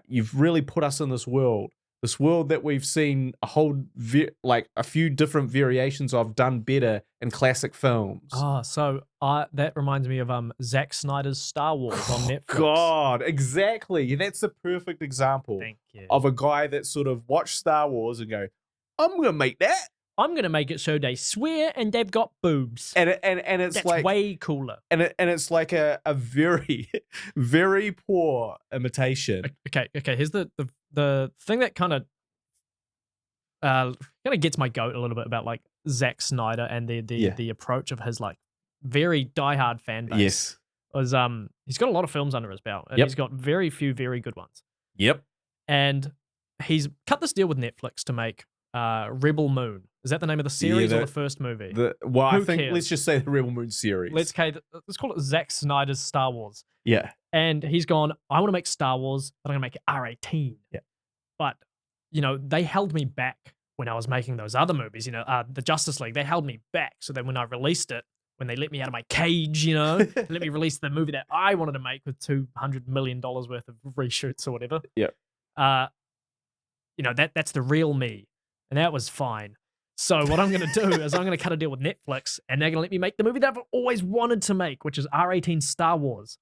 You've really put us in this world that we've seen a few different variations of done better in classic films. So that reminds me of Zack Snyder's Star Wars on Netflix. God, exactly. That's the perfect example of a guy that sort of watched Star Wars and go, I'm going to make that. I'm going to make it so they swear and they've got boobs. And it's that's like way cooler. And it's like a very, very poor imitation. Okay. Here's the thing that kind of gets my goat a little bit about like Zack Snyder and the approach of his like very diehard fan base. Yes. Was he's got a lot of films under his belt, and he's got very few very good ones. Yep. And he's cut this deal with Netflix to make Rebel Moon. Is that the name of the series or the first movie? I think let's just say the Rebel Moon series. Let's call it Zack Snyder's Star Wars. Yeah. And he's gone, I want to make Star Wars, but I'm going to make it R18. Yeah. But, they held me back when I was making those other movies, the Justice League. They held me back so that when I released it, when they let me out of my cage, let me release the movie that I wanted to make with $200 million worth of reshoots or whatever. Yeah. That's the real me. And that was fine. So what I'm going to do is I'm going to cut a deal with Netflix, and they're going to let me make the movie that I've always wanted to make, which is R18 Star Wars.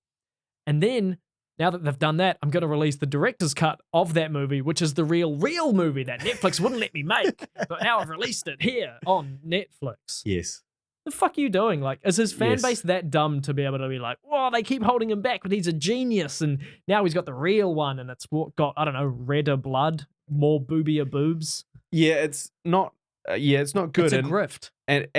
And then, now that they've done that, I'm going to release the director's cut of that movie, which is the real movie that Netflix wouldn't let me make. But now I've released it here on Netflix. Yes. The fuck are you doing? Like, is his fan base that dumb to be able to be like, oh, they keep holding him back, but he's a genius, and now he's got the real one, and it's got, I don't know, redder blood, more boobier boobs? Yeah, it's not. It's not good. It's a grift. And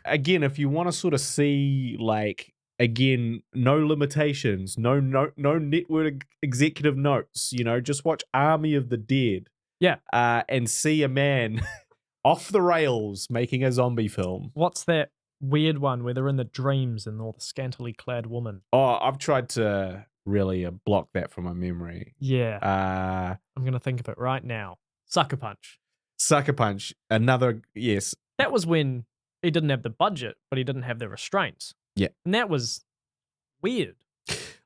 again, if you want to sort of see no limitations, no network executive notes, just watch Army of the Dead. Yeah. And see a man off the rails making a zombie film. What's that weird one where they're in the dreams and all the scantily clad woman? Oh, I've tried to really block that from my memory. Yeah. I'm going to think of it right now. Sucker Punch. Another, yes. That was when he didn't have the budget, but he didn't have the restraints. Yeah. And that was weird.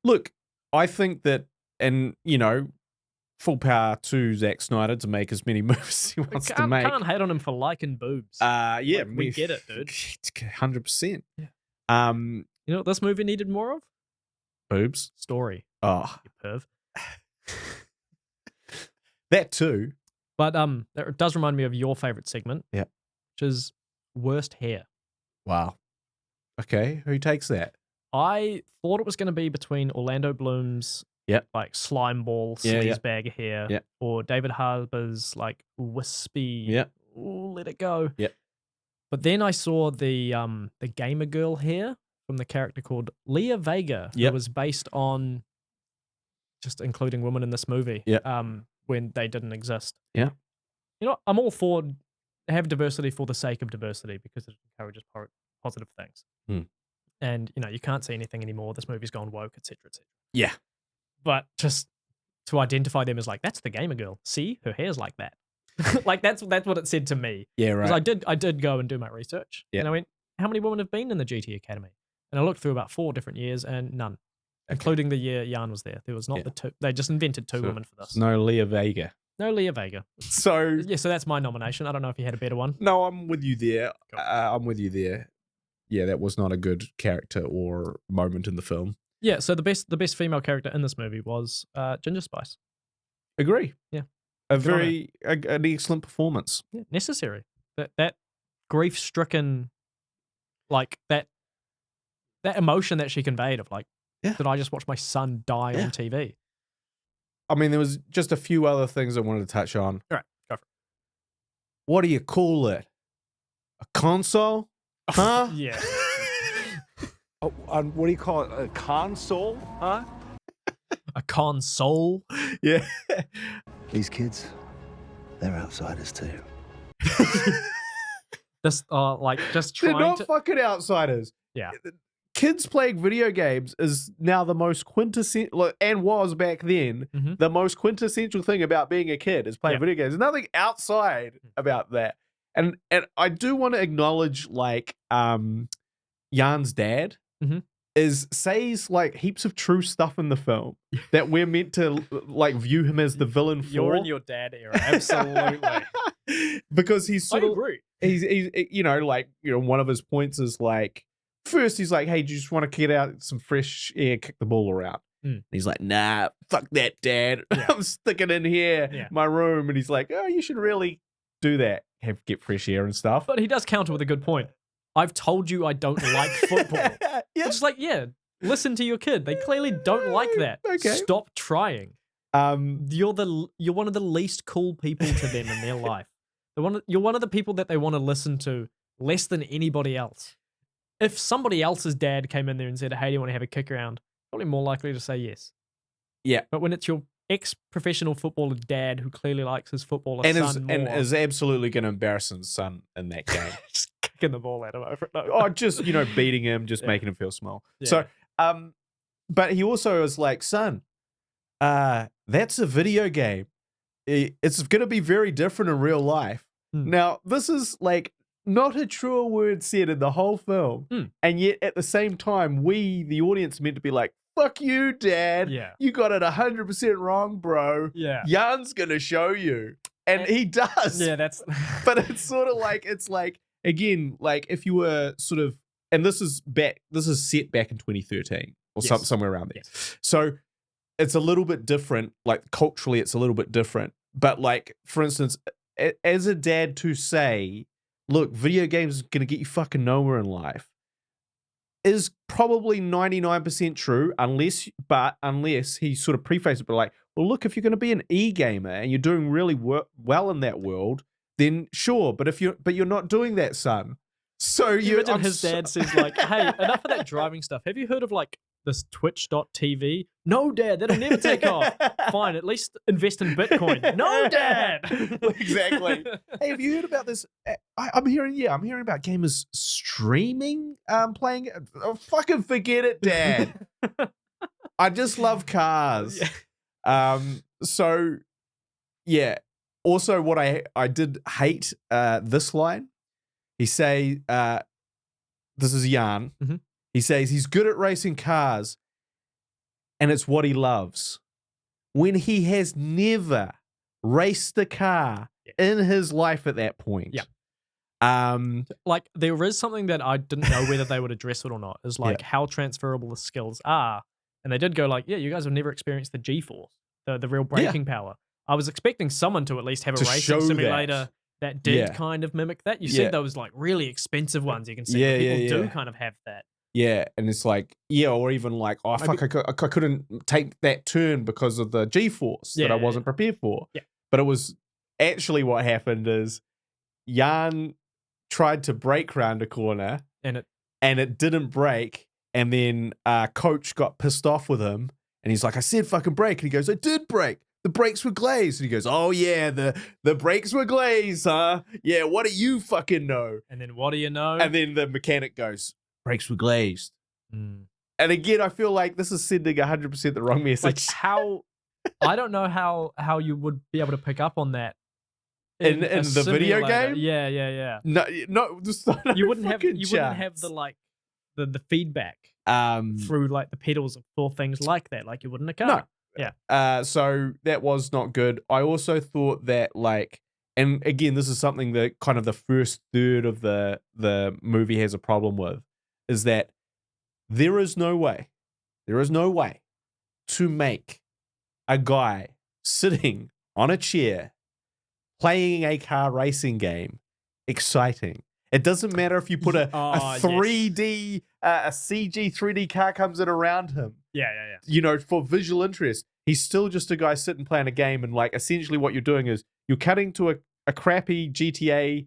Look, I think that, and, full power to Zack Snyder to make as many movies as he wants to make. Can't hate on him for liking boobs. Yeah. We get it, dude. 100%. Yeah. You know what this movie needed more of? Boobs. Story. Oh. You perv. That too. But that does remind me of your favorite segment. Yeah. Which is worst hair. Wow. Okay, who takes that? I thought it was going to be between Orlando Bloom's Yep. like slime ball, Yeah, yeah. bag of hair, Yeah. or David Harbour's like wispy, Yeah. ooh, let it go. Yeah. But then I saw the gamer girl hair from the character called Leah Vega, Yep. who was based on just including women in this movie. Yep. When they didn't exist. Yeah. You know, I'm all for have diversity for the sake of diversity because it encourages positive things. Hmm. And you know, you can't see anything anymore. This movie's gone woke, etc., etc. Yeah. But just to identify them as like, that's the gamer girl. See, her hair's like that. Like that's what it said to me. Yeah, Because right. I did go and do my research. Yeah. And I went, how many women have been in the GT Academy? And I looked through about 4 different years and none. Including the year Jan was there. There was not Yeah. the 2. They just invented 2 women for this. No Leah Vega. No Leah Vega. So Yeah, so that's my nomination. I don't know if you had a better one. no, I'm with you there. Cool. I'm with you there. Yeah, that was not a good character or moment in the film. Yeah, so the best female character in this movie was Ginger Spice. Agree. Yeah. A Good on very an excellent performance. Yeah, necessary. That grief stricken, like that emotion that she conveyed of like, Yeah. did I just watch my son die Yeah. on TV? I mean, there was just a few other things I wanted to touch on. All right, go for What do you call it? A console? Huh? it. Yeah. Oh, what do you call it? A console? Huh? A console. Yeah. These kids, they're outsiders too. This like just They're trying not to fucking outsiders. Yeah. Kids playing video games is now the most quintessential, and was back then, Mhm. the most quintessential thing about being a kid is playing Yeah. video games. There's nothing outside about that. And I do want to acknowledge like Jan's dad Mhm. says like heaps of true stuff in the film that we're meant to like view him as the villain for. You're in your dad era. Absolutely. Because he's I sort of agree. he's you know, like, you know, one of his points is like, first he's like, hey, do you just want to get out some fresh air, kick the ball around? And he's like, nah, fuck that, dad. Yeah. I'm sticking in here, Yeah. my room. And he's like, oh, you should really do that, get fresh air and stuff. But he does counter with a good point. I've told you I don't like football. Yeah. It's just like, yeah, listen to your kid. They clearly don't like that. Okay. Stop trying. You're one of the least cool people to them in their life. You're one of the people that they want to listen to less than anybody else. If somebody else's dad came in there and said, hey, do you want to have a kick around? Probably more likely to say yes. Yeah. But when it's your ex-professional footballer dad who clearly likes his footballer and son more, is absolutely going to embarrass his son in that game. just kicking the ball at him over it. No. Oh, just, you know, beating him, just Yeah. making him feel small. Yeah. So, but he also was like, son, that's a video game. It's going to be very different in real life. Now, this is like not a truer word said in the whole film. And yet at the same time, we, the audience, meant to be like, fuck you, dad. Yeah. You got it 100% wrong, bro. Yeah. Jan's going to show you. And he does. Yeah, that's... But it's sort of like, it's like, again, like if you were sort of, and this is set back in 2013 or Yes. somewhere around there. Yes. So it's a little bit different, like culturally it's a little bit different. But like, for instance, as a dad to say, look, video games are going to get you fucking nowhere in life is probably 99% true, unless he sort of prefaced it, but like, well, look, if you're going to be an e-gamer and you're doing really well in that world, then sure. But you're not doing that, son. So You imagine his dad says like, hey, enough of that driving stuff. Have you heard of like this twitch.tv? No, dad, that'll never take off. Fine, at least invest in Bitcoin. No, dad. Exactly. Hey, have you heard about this? I'm hearing about gamers streaming, playing it. Oh, fucking forget it, dad. I just love cars. Yeah. So yeah. Also, what I did hate this line. He say, this is Jan. Mm-hmm. He says he's good at racing cars, and it's what he loves. When he has never raced a car in his life at that point. Yeah. Like there is something that I didn't know whether they would address it or not. Is like Yeah. how transferable the skills are, and they did go like, yeah, you guys have never experienced the G-force, the real braking power. I was expecting someone to at least have a To show racing that. simulator that did Yeah. kind of mimic that. You Yeah. see those like really expensive ones. You can see Yeah, that people yeah, do yeah. kind of have that. Yeah, and it's like, yeah, or even like, oh, fuck, I couldn't take that turn because of the G-force that I wasn't prepared for. Yeah. But it was actually what happened is Jan tried to brake round a corner And it didn't brake, and then Coach got pissed off with him, and he's like, I said fucking brake, and he goes, I did brake. The brakes were glazed. And he goes, oh yeah, the brakes were glazed, huh? Yeah, what do you fucking know? And then what do you know? And then the mechanic goes, brakes were glazed. Mm. And again, I feel like this is sending 100% the wrong message. Like how, I don't know how you would be able to pick up on that. In a the video simulator. game? Yeah. No, just You wouldn't have chance. the like the feedback Um, through like the pedals for things like that, like you would in a car. So that was not good. I also thought that like, and again, this is something that kind of the first third of the movie has a problem with, is that there is no way to make a guy sitting on a chair playing a car racing game exciting. It doesn't matter if you put a 3D, a CG 3D car comes in around him. Yeah. You know, for visual interest, he's still just a guy sitting playing a game, and like essentially what you're doing is you're cutting to a crappy GTA,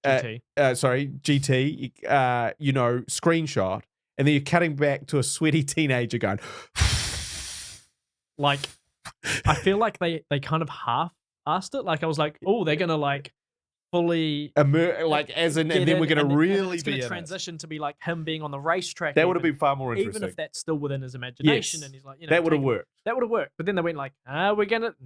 GT. GT, you know, screenshot, and then you're cutting back to a sweaty teenager going. Like, I feel like they kind of half-assed it. Like I was like, oh, they're gonna like fully like as in, and then we're gonna really be in transition to be like him being on the racetrack. That would have been far more interesting. Even if that's still within his imagination, Yes. and he's like, you know, That would have worked. That would have worked. But then they went like, we're gonna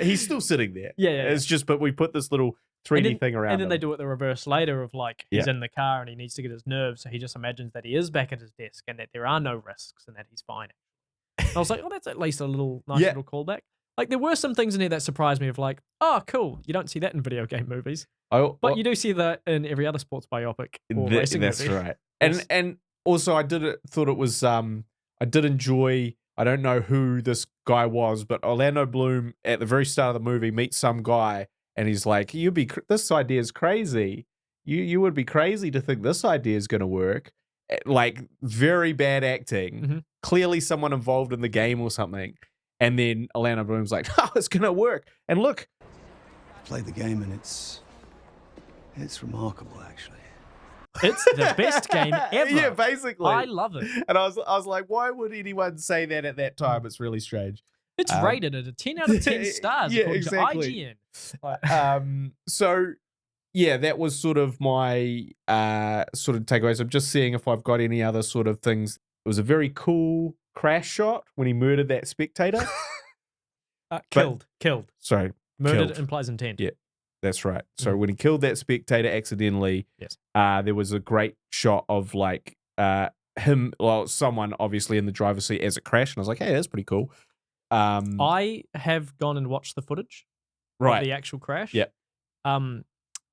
He's still sitting there. Yeah. It's just, but we put this little 3D thing around and then him. they do it the reverse later of like he's Yeah. in the car and he needs to get his nerves, so he just imagines that he is back at his desk and that there are no risks and that he's fine. And I was like, oh, that's at least a nice little callback. Like there were some things in here that surprised me of like, oh, cool. You don't see that in video game movies, but you do see that in every other sports biopic or racing That's movie. right. And also I thought it was I did enjoy. I don't know who this guy was, but Orlando Bloom at the very start of the movie meets some guy, and he's like, this idea is crazy. You would be crazy to think this idea is going to work. Like very bad acting. Mm-hmm. Clearly someone involved in the game or something. And then Orlando Bloom's like, oh, it's going to work. And look. Play the game and it's remarkable, actually. It's the best game ever. Yeah, basically. I love it. And I was like, why would anyone say that at that time? It's really strange. It's rated at a 10 out of 10 stars Yeah, according exactly. to IGN. So yeah, that was sort of my sort of takeaways. I'm just seeing if I've got any other sort of things. It was a very cool crash shot when he murdered that spectator. Killed. Sorry. Murdered killed. implies intent. Yeah, that's right. So when he killed that spectator accidentally, yes, there was a great shot of like someone obviously in the driver's seat as it crashed, and I was like, hey, that's pretty cool. I have gone and watched the footage of the actual crash. Yeah.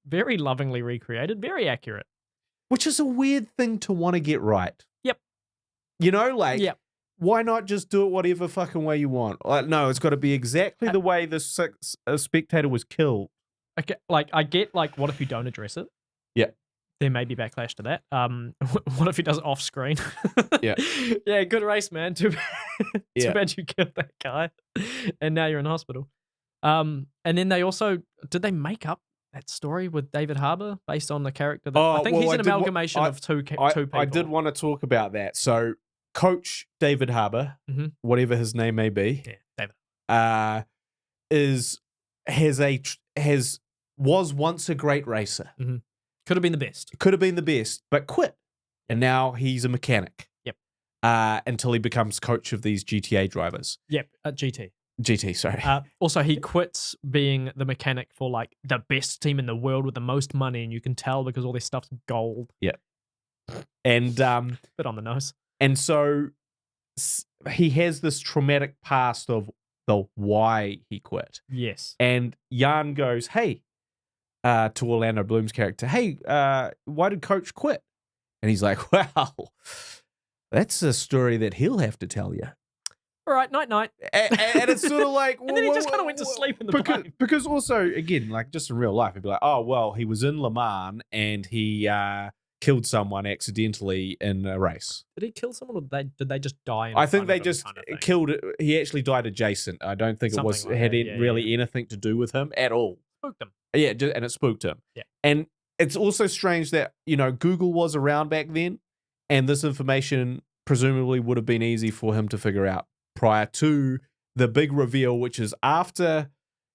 Very lovingly recreated, very accurate. Which is a weird thing to want to get right. Yep. You know, like, why not just do it whatever fucking way you want? Like, no, it's got to be exactly the way the spectator was killed. Okay, like, I get, like, what if you don't address it? Yeah. There may be backlash to that. What if he does it off screen? Yeah. Yeah, good race, man. Too bad you killed that guy. And now you're in hospital. And then they also, did they make up that story with David Harbour based on the character? That, I think he's an amalgamation of two people. I did want to talk about that. So, Coach David Harbour, whatever his name may be, David, was once a great racer. Mm-hmm. Could have been the best. But quit. And now he's a mechanic. Yep. Until he becomes coach of these GTA drivers. Yep, at GT. GT, sorry. Also, he quits being the mechanic for like the best team in the world with the most money, and you can tell because all this stuff's gold. Yeah. And bit on the nose. And so he has this traumatic past of the why he quit. Yes. And Jan goes, hey, to Orlando Bloom's character, hey, why did Coach quit? And he's like, well, that's a story that he'll have to tell you. All right, night. And it's sort of like... and then he just kind of went to sleep in the plane. Because also, again, like just in real life, he'd be like, oh, well, he was in Le Mans and he killed someone accidentally in a race. Did he kill someone, or did they just die? In I think front they of him just kind of thing? killed. He actually died adjacent. I don't think Something it was like had that, yeah, really yeah. anything to do with him at all. Spooked him. Yeah, and it spooked him. Yeah. And it's also strange that, Google was around back then, and this information presumably would have been easy for him to figure out prior to the big reveal, which is after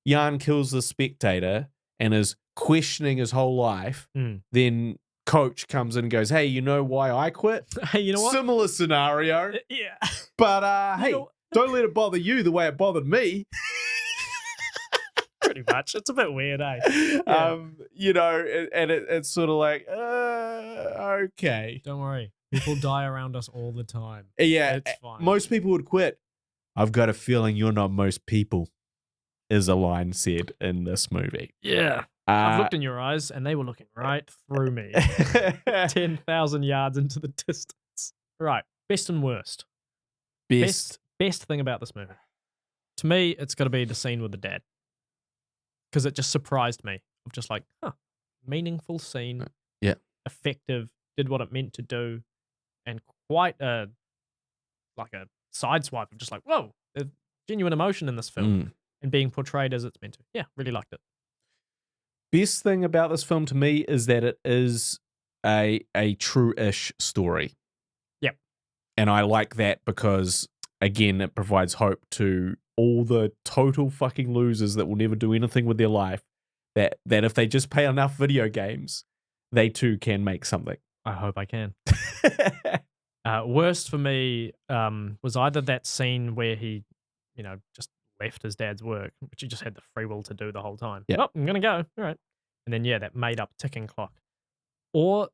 Jan kills the spectator and is questioning his whole life. Then Coach comes in and goes, "Hey, you know why I quit? Hey, you know what? Similar scenario. Yeah. But hey, know- don't let it bother you the way it bothered me." Pretty much. It's a bit weird, eh? It's sort of like, okay. Don't worry. People die around us all the time. Yeah, It's fine. most people would quit. I've got a feeling you're not most people, is a line said in this movie. Yeah. I've looked in your eyes, and they were looking right through me. 10,000 yards into the distance. Right. Best and worst. Best. Best thing about this movie. To me, it's got to be the scene with the dad. Because it just surprised me. Of just like, meaningful scene. Yeah. Effective. Did what it meant to do. And quite a sideswipe of just like, whoa, there's genuine emotion in this film. And being portrayed as it's meant to. Yeah, really liked it. Best thing about this film to me is that it is a true-ish story. Yep. And I like that because, again, it provides hope to all the total fucking losers that will never do anything with their life, that if they just play enough video games, they too can make something. I hope I can. Worst for me was either that scene where he, just left his dad's work, which he just had the free will to do the whole time. Yep. Oh, I'm going to go. All right. And then, that made up ticking clock. Or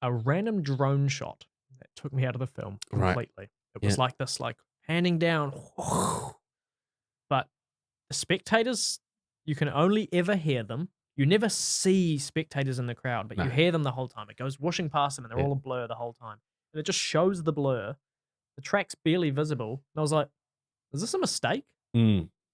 a random drone shot that took me out of the film completely. Right. It was like this, panning down. But the spectators, you can only ever hear them. You never see spectators in the crowd, but you hear them the whole time. It goes whooshing past them, and they're all a blur the whole time. And it just shows the blur. The track's barely visible. And I was like, is this a mistake?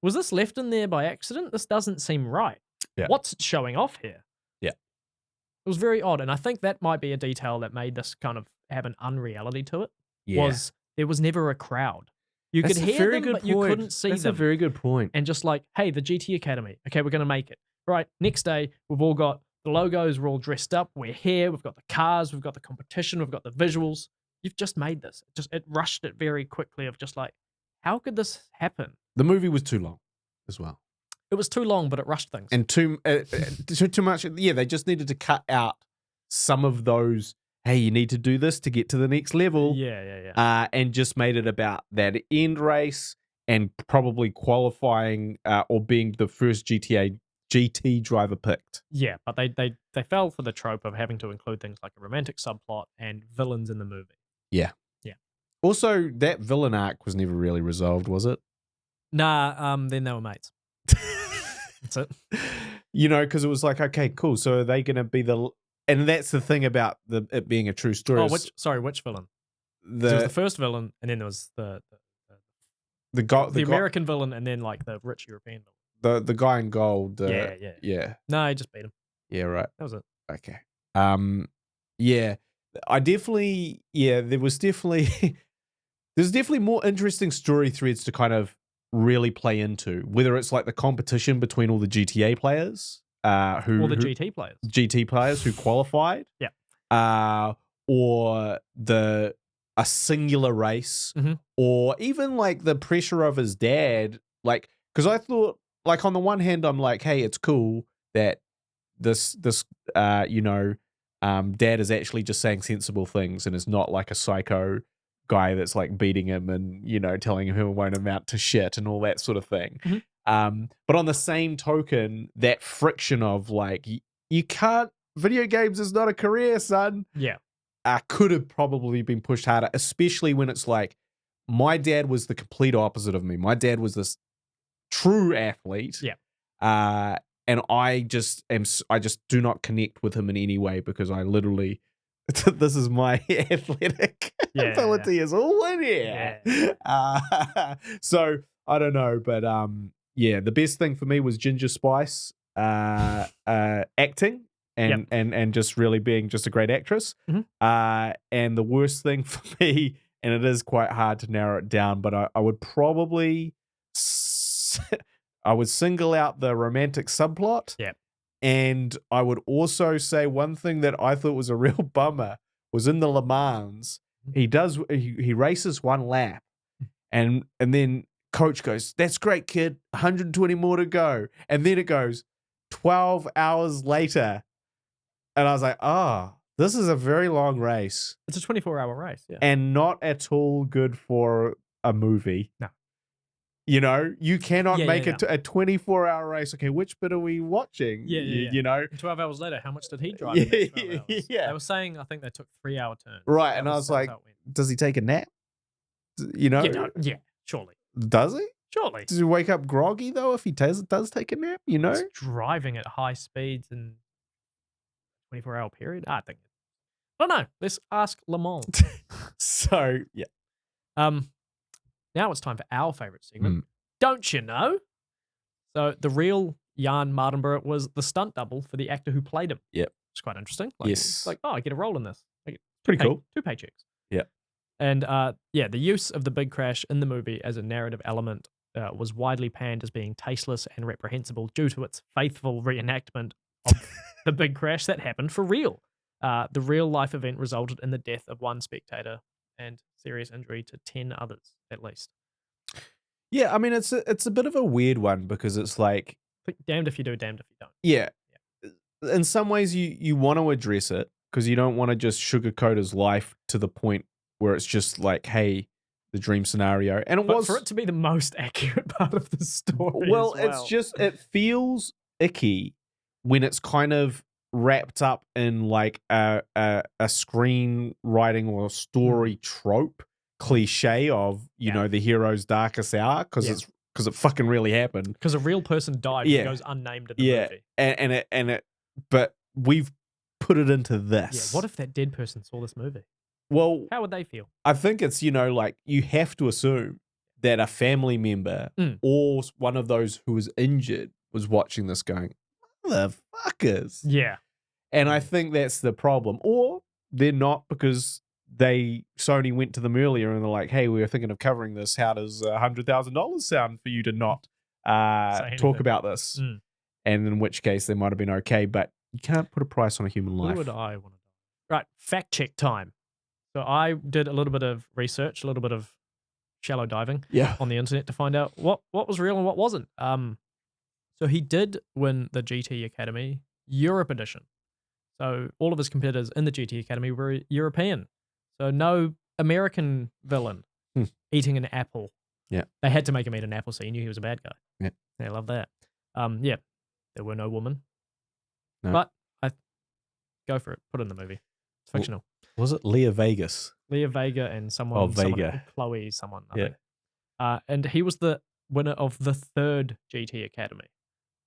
Was this left in there by accident? This doesn't seem right. Yeah. What's it showing off here? Yeah. It was very odd. And I think that might be a detail that made this kind of have an unreality to it. Yeah. Was there was never a crowd. You That's could a hear very them, good but you point. couldn't see That's them. a very good point. And just like, hey, the GT Academy. Okay, we're going to make it. Right, next day, we've all got the logos. We're all dressed up. We're here. We've got the cars. We've got the competition. We've got the visuals. You've just made this. It rushed it very quickly of just like, how could this happen? The movie was too long as well. It was too long, but it rushed things. And too much. Yeah, they just needed to cut out some of those, hey, you need to do this to get to the next level. Yeah. And just made it about that end race and probably qualifying or being the first GT driver picked. Yeah, but they fell for the trope of having to include things like a romantic subplot and villains in the movie. Yeah. Also, that villain arc was never really resolved, was it? Nah, then they were mates. That's it. Because it was like, okay, cool. So are they going to be the... And that's the thing about it being a true story. Oh, which villain? There was the first villain, and then there was the American villain, and then like the rich European villain. The guy in gold. Yeah. No, he just beat him. Yeah, right. That was it. Okay. Yeah. I definitely... Yeah, there's definitely more interesting story threads to kind of really play into, whether it's like the competition between all the GTA players, GT players who qualified, or a singular race, or even like the pressure of his dad. Like, because I thought, like, on the one hand, I'm like, hey, it's cool that this dad is actually just saying sensible things and is not like a psycho guy that's like beating him and telling him it won't amount to shit and all that sort of thing. But on the same token, that friction of like, you can't, video games is not a career, son. Yeah. Could have probably been pushed harder, especially when it's like, my dad was the complete opposite of me. My dad was this true athlete. Yeah. And I just do not connect with him in any way because I literally, this is my athletic ability is all in here. Yeah. So I don't know, but the best thing for me was Ginger Spice acting. and and just really being just a great actress. Mhm. And the worst thing for me, and it is quite hard to narrow it down, but I would probably I would single out the romantic subplot. Yeah. And I would also say one thing that I thought was a real bummer was in the Le Mans. He races one lap, and then coach goes, "That's great, kid. 120 more to go." And then it goes 12 hours later, and I was like, "Oh, this is a very long race, It's a 24-hour race. Yeah. and not at all good for a movie." No. You know, you cannot Yeah, make yeah, a 24-hour race. Okay, which bit are we watching? Yeah, yeah, yeah. You know, And 12 hours later, how much did he drive? In that 12 hours? Yeah. They were saying, I think they took 3-hour turns. Right, That and I was like, how it went. does he take a nap? You know, Yeah, no, yeah, surely. does he? Surely. Does he wake up groggy though if he does take a nap? You know, He's driving at high speeds in 24-hour period. I think. I don't know. Let's ask Le Mans. so yeah. Now it's time for our favorite segment. Don't you know? So the real Jan Mardenborough was the stunt double for the actor who played him. Yep. It's quite interesting. Like, Yes. it's like, oh, I get a role in this. Like, Pretty cool. 2 paychecks. Yeah. And the use of the big crash in the movie as a narrative element was widely panned as being tasteless and reprehensible due to its faithful reenactment of the big crash that happened for real. The real life event resulted in the death of 1 spectator and serious injury to 10 others, at least. Yeah, I mean it's a bit of a weird one because it's like, Damned if you do, damned if you don't. yeah. In some ways you want to address it because you don't want to just sugarcoat his life to the point where it's just like, hey, the dream scenario. And it But was for it to be the most accurate part of the story. well, as it's just it feels icky when it's kind of wrapped up in like a screenwriting or story trope cliche of you know the hero's darkest hour because it fucking really happened because a real person died Yeah. who goes unnamed in the movie. and it but we've put it into Yeah, this. what if that dead person saw this movie? Well, How would they feel? I think it's like you have to assume that a family member or one of those who was injured was watching this going, motherfuckers. Yeah. And I think that's the problem. Or they're not because Sony went to them earlier and they're like, hey, we were thinking of covering this. How does $100,000 sound for you to not talk anything. about this? Mm. And in which case they might have been okay, but you can't put a price on a human life. Who would I want to die? Right, fact check time. So I did a little bit of research, a little bit of shallow diving on the internet to find out what was real and what wasn't. So he did win the GT Academy Europe edition. So all of his competitors in the GT Academy were European. So no American villain eating an apple. Yeah. They had to make him eat an apple so you knew he was a bad guy. Yeah. I love that. Yeah. There were no women. No. But I go for it. Put it in the movie. It's fictional. Was it Leah Vegas? Leah Vega and someone. Oh, Vega. Chloe, someone. I Yeah. think. And he was the winner of the 3rd GT Academy,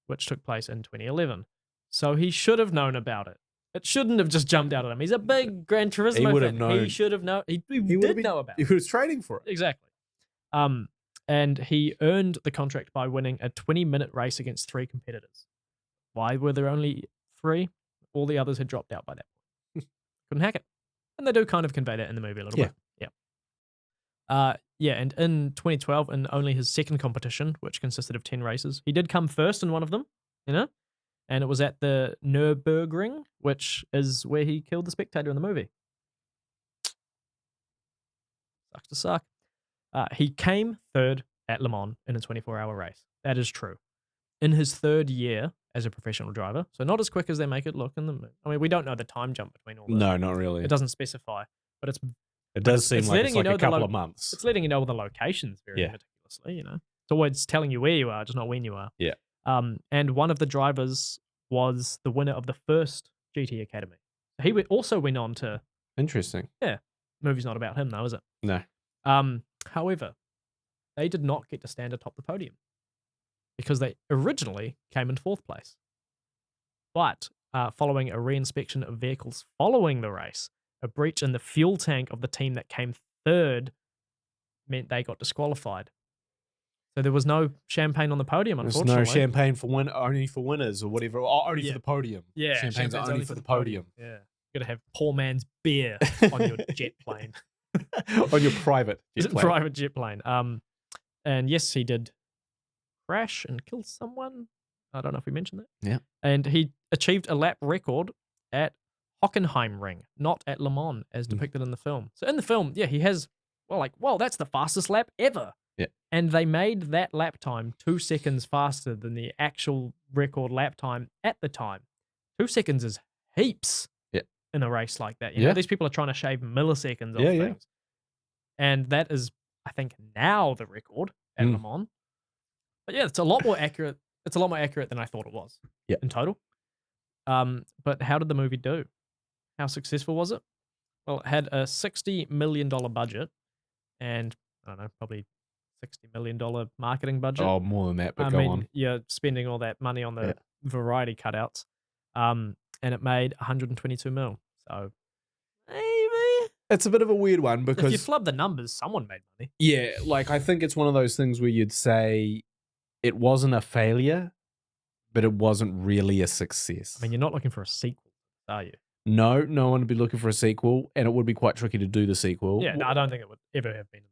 which took place in 2011. So he should have known about it. It shouldn't have just jumped out at him. He's a big Gran Turismo He would have fan. known. He should have known. He would did know about it. He was training for it. Exactly. And he earned the contract by winning a 20-minute race against 3 competitors. Why were there only 3? All the others had dropped out by that point. Couldn't hack it. And they do kind of convey that in the movie a little bit. Yeah. And in 2012, in only his 2nd competition, which consisted of 10 races, he did come first in one of them, and it was at the Nürburgring, which is where he killed the spectator in the movie. Sucks to suck. He came 3rd at Le Mans in a 24-hour race. That is true. In his 3rd year as a professional driver, so not as quick as they make it look in the movie. I mean, we don't know the time jump between all. No, not really. It doesn't specify, but It does seem like it's like a couple of months. it's letting you know all the locations very meticulously. It's always telling you where you are, just not when you are. Yeah. And one of the drivers was the winner of the 1st GT Academy. He also went on to. Interesting. Yeah, movie's not about him though, is it? No. However, they did not get to stand atop the podium because they originally came in 4th place. But following a reinspection of vehicles following the race, a breach in the fuel tank of the team that came 3rd meant they got disqualified. So there was no champagne on the podium, There's unfortunately. no champagne for only for winners or whatever. Or only Yeah. for the podium. Yeah, Champagne's only for the podium. Yeah. You got to have poor man's beer on your jet plane. On your private jet plane. Private jet plane. And yes, he did crash and kill someone. I don't know if we mentioned that. Yeah. And he achieved a lap record at Hockenheimring, not at Le Mans, as depicted in the film. So in the film, yeah, he has, that's the fastest lap ever. Yeah. And they made that lap time 2 seconds faster than the actual record lap time at the time. 2 seconds is heaps in a race like that. You know, these people are trying to shave milliseconds off things. And that is, I think, now the record at Le Mans. But yeah, it's a lot more accurate. It's a lot more accurate than I thought it was in total. But how did the movie do? How successful was it? Well, it had a $60 million budget and, I don't know, probably $60 million marketing budget. Oh, more than that, but I on. You're spending all that money on the variety cutouts. And it made 122 mil. So maybe it's a bit of a weird one because if you flub the numbers, someone made money. Yeah, like I think it's one of those things where you'd say it wasn't a failure, but it wasn't really a success. I mean, you're not looking for a sequel, are you? No one would be looking for a sequel, and it would be quite tricky to do the sequel. Yeah, no, I don't think it would ever have been.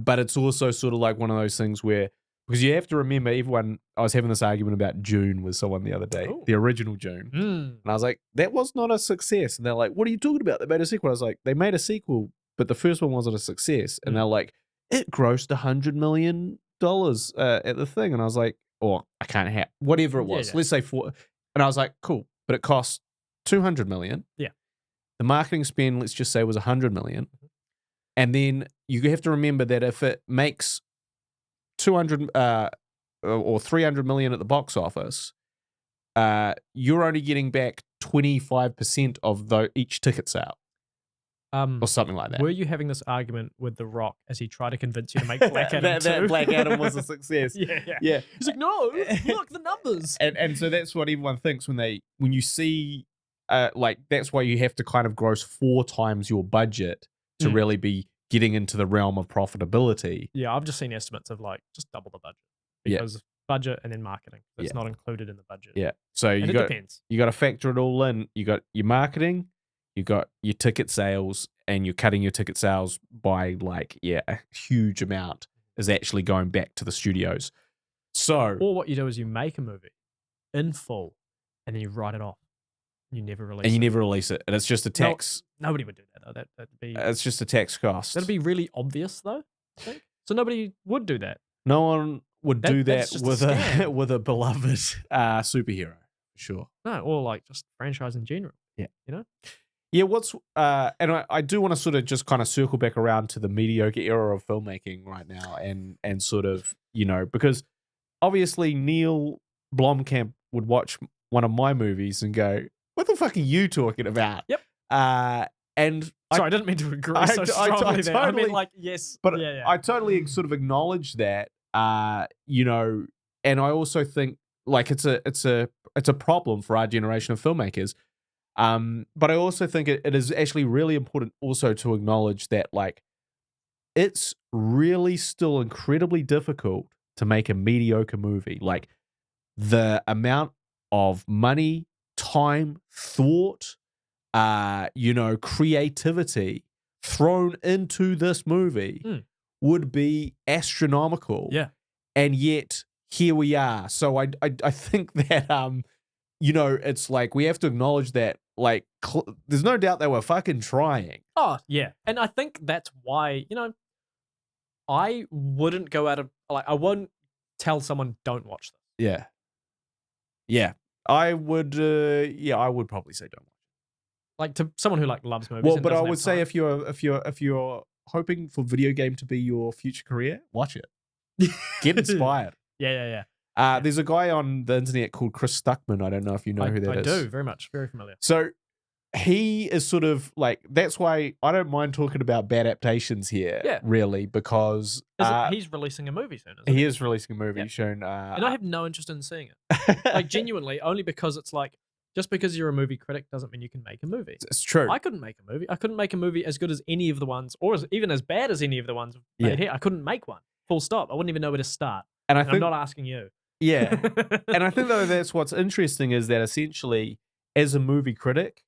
But it's also sort of like one of those things where, because you have to remember, I was having this argument about June with someone the other day, the original June. And I was like, that was not a success. And they're like, what are you talking about? They made a sequel. I was like, they made a sequel, but the first one wasn't a success. And they're like, it grossed $100 million at the thing. And I was like, I can't have, whatever it was. Let's say 4. And I was like, cool, but it cost $200 million. Yeah. The marketing spend, let's just say, was $100 million. And then you have to remember that if it makes 200 or 300 million at the box office, you're only getting back 25% of each ticket sale. Or something like that. Were you having this argument with The Rock as he tried to convince you to make Black Adam 2? that Black Adam was a success. Yeah. He's like, no, look, the numbers. And so that's what everyone thinks when you see, that's why you have to kind of gross 4 times your budget to really be getting into the realm of profitability. Yeah, I've just seen estimates of just double the budget. Because budget and then marketing. It's not included in the budget. Yeah. So it depends. You got to factor it all in. You got your marketing, you got your ticket sales, and you're cutting your ticket sales by a huge amount is actually going back to the studios. So, or what you do is you make a movie in full and then you write it off. You never release it. And you never release it. And it's just a tax. Nobody would do that, though. That'd be... It's just a tax cost. That'd be really obvious, though, I think. So nobody would do that. No one would do that with a beloved superhero. Sure. No, or just franchise in general. Yeah. You know? Yeah, and I do want to sort of just kind of circle back around to the mediocre era of filmmaking right now and sort of, because obviously Neil Blomkamp would watch one of my movies and go, what the fuck are you talking about? Yep. And sorry, I didn't mean to agree so strongly there. I mean, yes. But I totally sort of acknowledge that, and I also think it's a problem for our generation of filmmakers. But I also think it is actually really important also to acknowledge that it's really still incredibly difficult to make a mediocre movie. Like the amount of money, time, thought, creativity thrown into this movie would be astronomical. Yeah. And yet here we are. So I think that it's we have to acknowledge that there's no doubt they were fucking trying. Oh, yeah. And I think that's why, I wouldn't go out of I wouldn't tell someone don't watch this. Yeah. Yeah. I would probably say don't watch. To someone who loves movies. Well, but I would say if you're hoping for video game to be your future career, watch it. Get inspired. Yeah. There's a guy on the internet called Chris Stuckman. I don't know if you know who that is. I do, very much. Very familiar. So he is sort of that's why I don't mind talking about Badaptations here, really, because he's releasing a movie soon, isn't he? He is releasing a movie shown. And I have no interest in seeing it. Genuinely, only because it's just because you're a movie critic doesn't mean you can make a movie. It's true. I couldn't make a movie. I couldn't make a movie as good as any of the ones, or even as bad as any of the ones made here. I couldn't make one. Full stop. I wouldn't even know where to start. And I And think, I'm not asking you. yeah. And I think, though, that's what's interesting is that essentially, as a movie critic,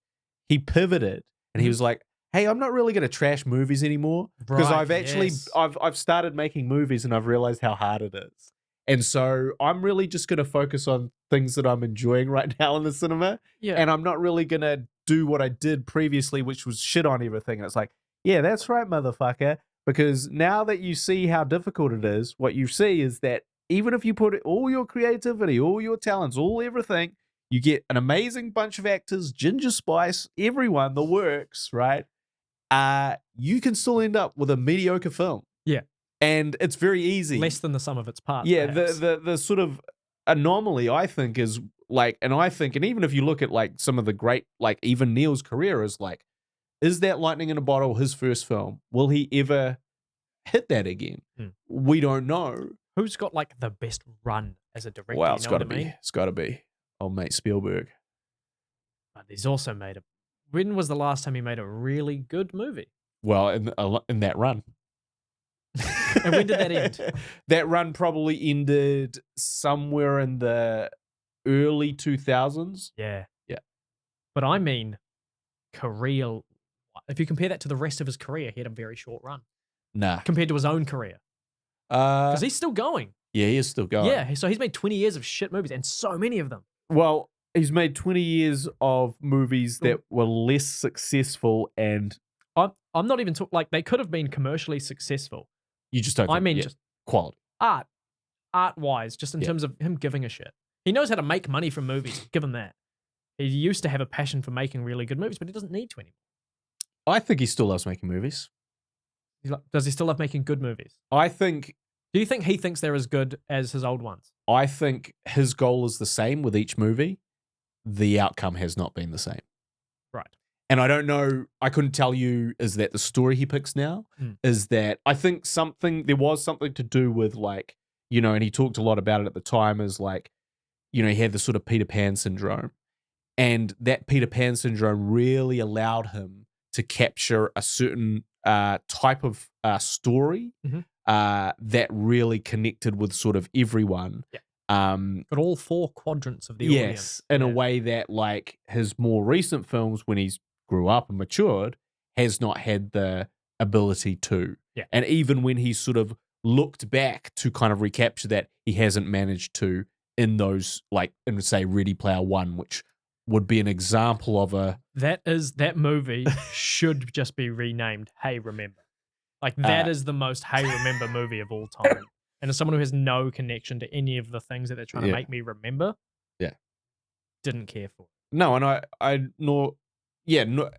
he pivoted and he Mhm. was like, hey, I'm not really going to trash movies anymore because Right, I've actually, yes. I've started making movies and I've realized how hard it is. And so I'm really just going to focus on things that I'm enjoying right now in the cinema. Yeah. And I'm not really going to do what I did previously, which was shit on everything. And it's like, yeah, that's right, motherfucker. Because now that you see how difficult it is, what you see is that even if you put all your creativity, all your talents, all everything, you get an amazing bunch of actors, Ginger Spice, everyone, the works, right? You can still end up with a mediocre film. Yeah. And it's very easy. Less than the sum of its parts. Yeah, perhaps. the sort of anomaly, I think, is like, and even if you look at like some of the great, like even Neil's career is like, is that Lightning in a Bottle his first film? Will he ever hit that again? We don't know. Who's got like the best run as a director? Well, you it's know got to what I be. mean? It's got to be. Old mate Spielberg. But he's also made a. When was the last time he made a really good movie? Well, in that run. And when did that end? That run probably ended somewhere in the early 2000s. Yeah. Yeah. But I mean, career. If you compare that to the rest of his career, he had a very short run Nah. compared to his own career. Because Because he's still going. yeah, he is still going. Yeah. So he's made 20 years of shit movies and so many of them. Well, he's made 20 years of movies that were less successful, and I'm not even talking, like, they could have been commercially successful. you just don't. I think- mean, yeah, just quality. art-wise, just in Yeah. terms of him giving a shit. He knows how to make money from movies. Give him that. He used to have a passion for making really good movies, but he doesn't need to anymore. I think he still loves making movies. Does he still love making good movies? I think Do you think he thinks they're as good as his old ones? his goal is the same with each movie. The outcome has not been the same. Right. And I don't know, I couldn't tell you, is that the story he picks now? Is that, I think there was something to do with like, and he talked a lot about it at the time, is like, he had the sort of Peter Pan syndrome. And that Peter Pan syndrome really allowed him to capture a certain type of story that really connected with sort of everyone. Yeah. But all four quadrants of the yes, audience. in a way that like his more recent films, when he's grew up and matured, has not had the ability to. Yeah. And even when he's sort of looked back to kind of recapture that, he hasn't managed to in those, like, in say Ready Player One, which would be an example of a... That movie should just be renamed Hey Remember. Like, that is the most Hey Remember movie of all time. And as someone who has no connection to any of the things that they're trying to make me remember, didn't care for it. No, and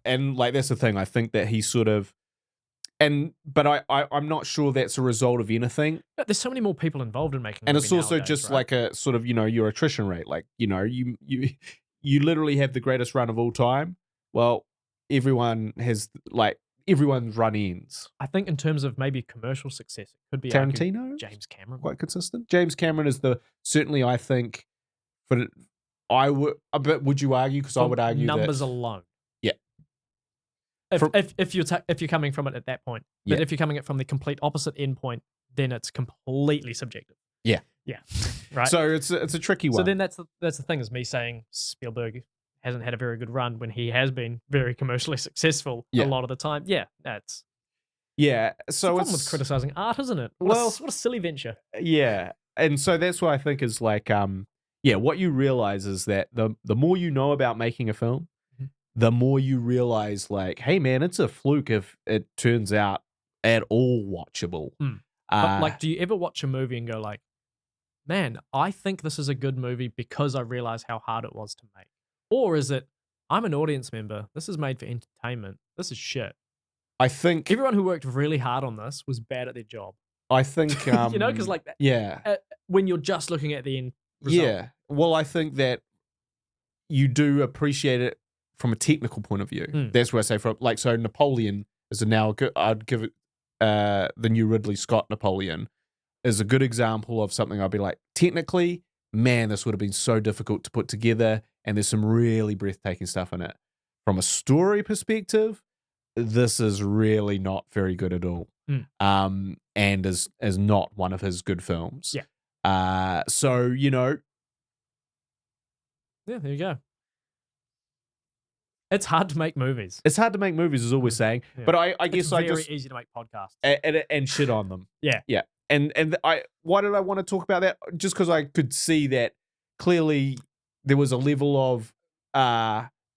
and like that's the thing. I think that he sort of, but I'm not sure that's a result of anything. But there's so many more people involved in making. And a it's movie also nowadays, just right? like a sort of your attrition rate. Like you literally have the greatest run of all time. Well, everyone's run ends. I think in terms of maybe commercial success, it could be Tarantino, argued James Cameron. quite consistent. James Cameron is certainly I think for but would you argue? Because I would argue numbers that, alone. Yeah. If you're coming from it at that point, but if you're coming at from the complete opposite end point, then it's completely subjective. Yeah. Yeah. Right. So it's a tricky one. So then that's the thing, is me saying Spielberg hasn't had a very good run when he has been very commercially successful a lot of the time. Yeah, that's so the problem with criticizing art, isn't it? What a silly venture. Yeah. And so that's what I think is like, what you realize is that the more you know about making a film, the more you realize like, hey man, it's a fluke if it turns out at all watchable. But like, do you ever watch a movie and go like, man, I think this is a good movie because I realize how hard it was to make? Or is it, I'm an audience member, this is made for entertainment, this is shit? I think Everyone who worked really hard on this was bad at their job. I think because like that, yeah. When you're just looking at the end result. Yeah. Well, I think that you do appreciate it from a technical point of view. That's where I say so Napoleon is I'd give it the new Ridley Scott Napoleon is a good example of something I'd be like, technically, man, this would have been so difficult to put together, and there's some really breathtaking stuff in it. From a story perspective, this is really not very good at all. And is not one of his good films. Yeah. So, you know. Yeah, there you go. It's hard to make movies. It's hard to make movies, is all we're saying. Yeah. But I guess it's I very just easy to make podcasts. and shit on them. Yeah. Yeah. And why did I want to talk about that? Just because I could see that clearly there was a level of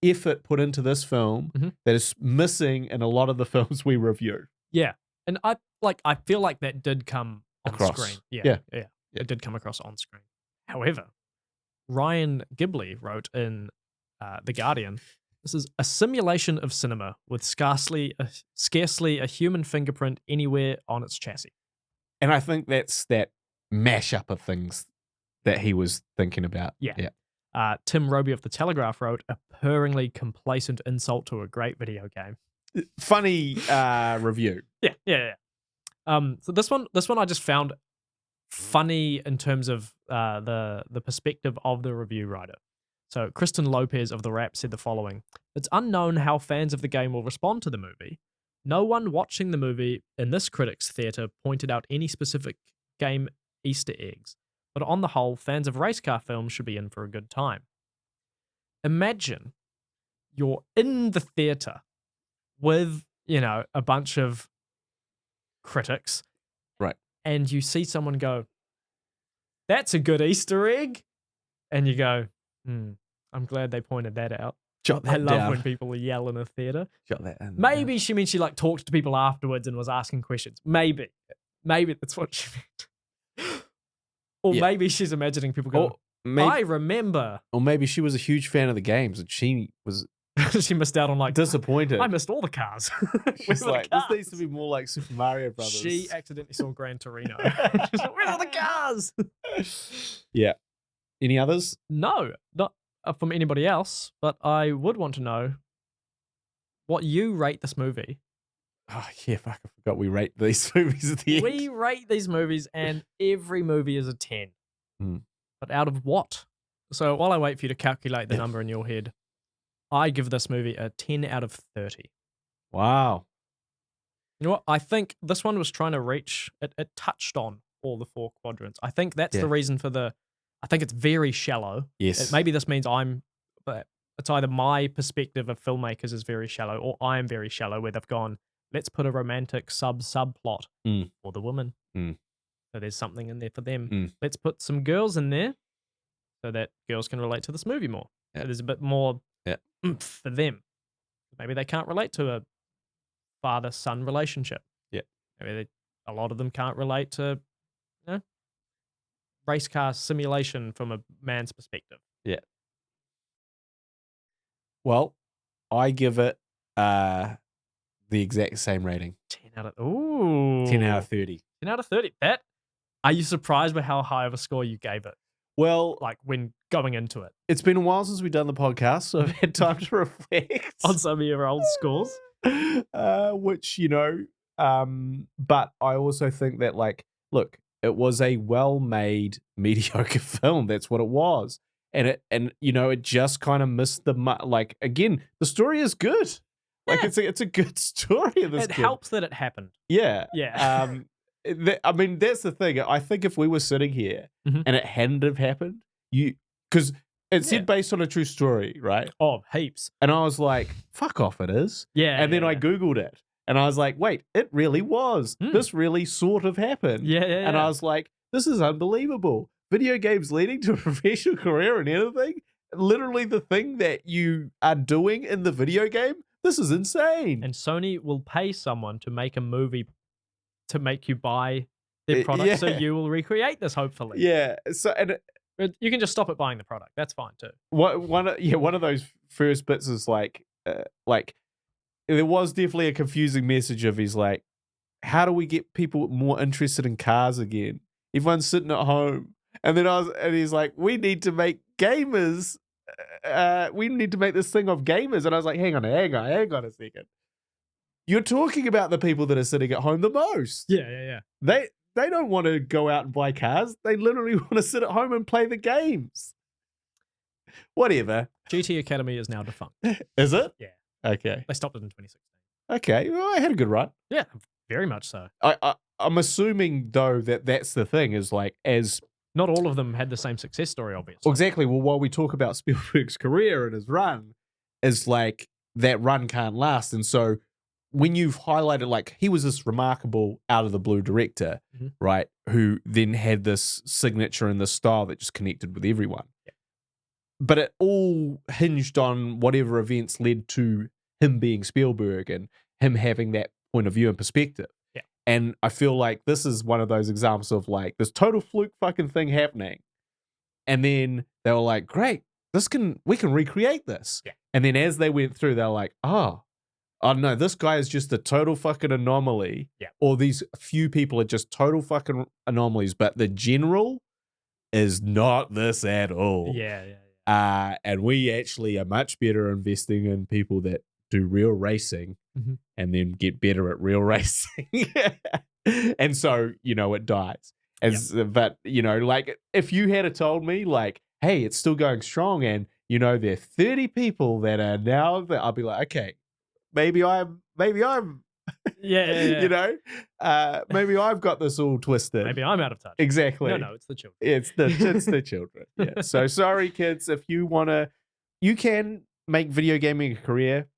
effort put into this film that is missing in a lot of the films we review. Yeah. And I feel like that did come on Across. screen. Yeah. It did come across on screen. However, Ryan Gibley wrote in The Guardian, this is a simulation of cinema with scarcely a human fingerprint anywhere on its chassis. And I think that's that mashup of things that he was thinking about. Yeah. Tim Roby of The Telegraph wrote, a purringly complacent insult to a great video game. Funny review. Yeah. So this one I just found funny in terms of the perspective of the review writer. So Kristen Lopez of The Wrap said the following: "It's unknown how fans of the game will respond to the movie. No one watching the movie in this critics' theatre pointed out any specific game Easter eggs, but on the whole, fans of race car films should be in for a good time." Imagine you're in the theatre with, a bunch of critics. Right. And you see someone go, "That's a good Easter egg." And you go, I'm glad they pointed that out. Jot that I love down. when people yell in a theatre. Jot that in. Maybe she means she talked to people afterwards and was asking questions. Maybe that's what she meant. Or maybe she's imagining people go, I remember. Or maybe she was a huge fan of the games and she was she missed out on disappointed. I missed all the cars. She's like, this needs to be more like Super Mario Brothers. She accidentally saw Gran Torino. She's like, where are the cars? Yeah. Any others? No, not from anybody else, but I would want to know what you rate this movie. Oh, yeah, fuck, I forgot we rate these movies at the end. We rate these movies, and every movie is a 10. But out of what? So while I wait for you to calculate the number in your head, I give this movie a 10 out of 30. Wow. You know what? I think this one was trying to reach, it touched on all the 4 quadrants. I think that's the reason for I think it's very shallow. Yes. Maybe this means but it's either my perspective of filmmakers is very shallow, or I am very shallow, where they've gone, let's put a romantic subplot for the woman. So there's something in there for them. Let's put some girls in there so that girls can relate to this movie more. So there's a bit more oomph for them. Maybe they can't relate to a father-son relationship. Yeah. Maybe a lot of them can't relate to race car simulation from a man's perspective. Yeah. Well, I give it the exact same rating. 10 out of 10 out of 30. 10 out of 30. Are you surprised by how high of a score you gave it? Well, when going into it. It's been a while since we've done the podcast, so I've had time to reflect on some of your old scores. Which, but I also think that, look, it was a well-made, mediocre film. That's what it was. And it just kind of missed the again, the story is good. It's a good story of this. It helps that it happened. Yeah. Yeah. That's the thing. I think if we were sitting here and it hadn't have happened, because it said based on a true story, right? Oh, heaps. And I was like, fuck off, it is. Yeah. And then I Googled it. And I was like, wait, it really was. This really sort of happened. Yeah. And I was like, this is unbelievable. Video games leading to a professional career and anything. Literally the thing that you are doing in the video game. This is insane. And Sony will pay someone to make a movie to make you buy their product, so you will recreate this, hopefully. Yeah. So but you can just stop at buying the product. That's fine too. One of those first bits is like there was definitely a confusing message of he's like, how do we get people more interested in cars again? Everyone's sitting at home. And then he's like, we need to make gamers. We need to make this thing of gamers. And I was like, hang on a second. You're talking about the people that are sitting at home the most. Yeah. They don't want to go out and buy cars. They literally want to sit at home and play the games. Whatever. GT Academy is now defunct. Is it? Yeah. Okay. They stopped it in 2016. Okay, well, I had a good run. Yeah, very much so. I'm assuming though that that's the thing is like as Not all of them had the same success story, obviously. exactly. Well, while we talk about Spielberg's career and his run, is like that run can't last, and so when you've highlighted like he was this remarkable out of the blue director, Mhm. right, who then had this signature and this style that just connected with everyone. Yeah. But it all hinged on whatever events led to him being Spielberg and him having that point of view and perspective. Yeah. And I feel like this is one of those examples of like this total fluke fucking thing happening. And then they were like, great, we can recreate this. Yeah. And then as they went through, they're like, oh no, this guy is just a total fucking anomaly. Yeah. Or these few people are just total fucking anomalies, but the general is not this at all. Yeah. And we actually are much better investing in people that do real racing Mhm. and then get better at real racing. And so, it dies. But, like if you had told me like, hey, it's still going strong and, there are 30 people that are now, I'll be like, okay, maybe I'm Yeah. maybe I've got this all twisted. Maybe I'm out of touch. Exactly. No, it's the children. It's the children. Yeah. So sorry, kids, if you you can make video gaming a career,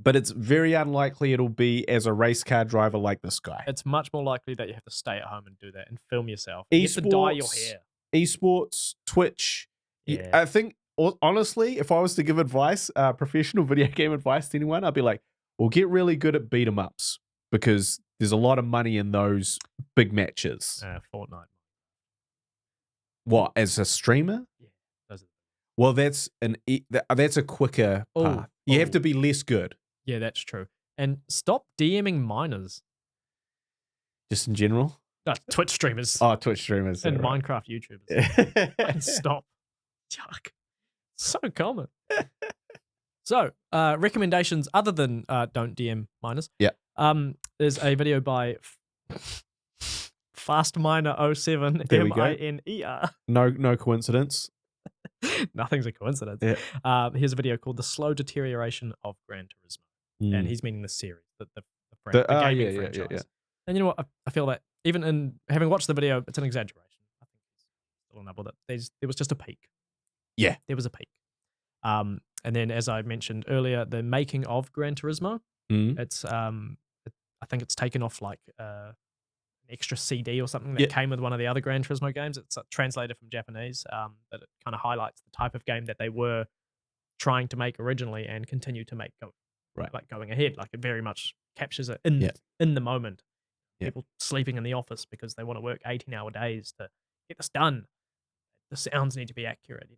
but it's very unlikely it'll be as a race car driver like this guy. It's much more likely that you have to stay at home and do that and film yourself. You have to dye your hair. Esports, Twitch. Yeah. I think honestly, if I was to give advice, professional video game advice to anyone, I'd be like, well, get really good at beat 'em ups because there's a lot of money in those big matches. Fortnite. What, as a streamer? Yeah. Those are Well, that's a quicker path. You have to be less good. Yeah, that's true. And stop DMing minors. Just in general? Twitch streamers. Oh, Twitch streamers. And right. Minecraft YouTubers. And stop. Yuck. So common. So, recommendations other than don't DM minors. Yeah. There's a video by FastMiner07, There we go. MINER. No coincidence. Nothing's a coincidence. Yeah. Here's a video called The Slow Deterioration of Gran Turismo. And he's meaning the series, the gaming franchise. Yeah. And you know what? I feel that even in having watched the video, it's an exaggeration. I think it's still a nubble that there was just a peak. Yeah. There was a peak. And then, as I mentioned earlier, the making of Gran Turismo, it's I think it's taken off like an extra CD or something that came with one of the other Gran Turismo games. It's translated from Japanese, but it kind of highlights the type of game that they were trying to make originally and continue to make going ahead. Like it very much captures it in the moment. Yeah. People sleeping in the office because they want to work 18-hour days to get this done. The sounds need to be accurate.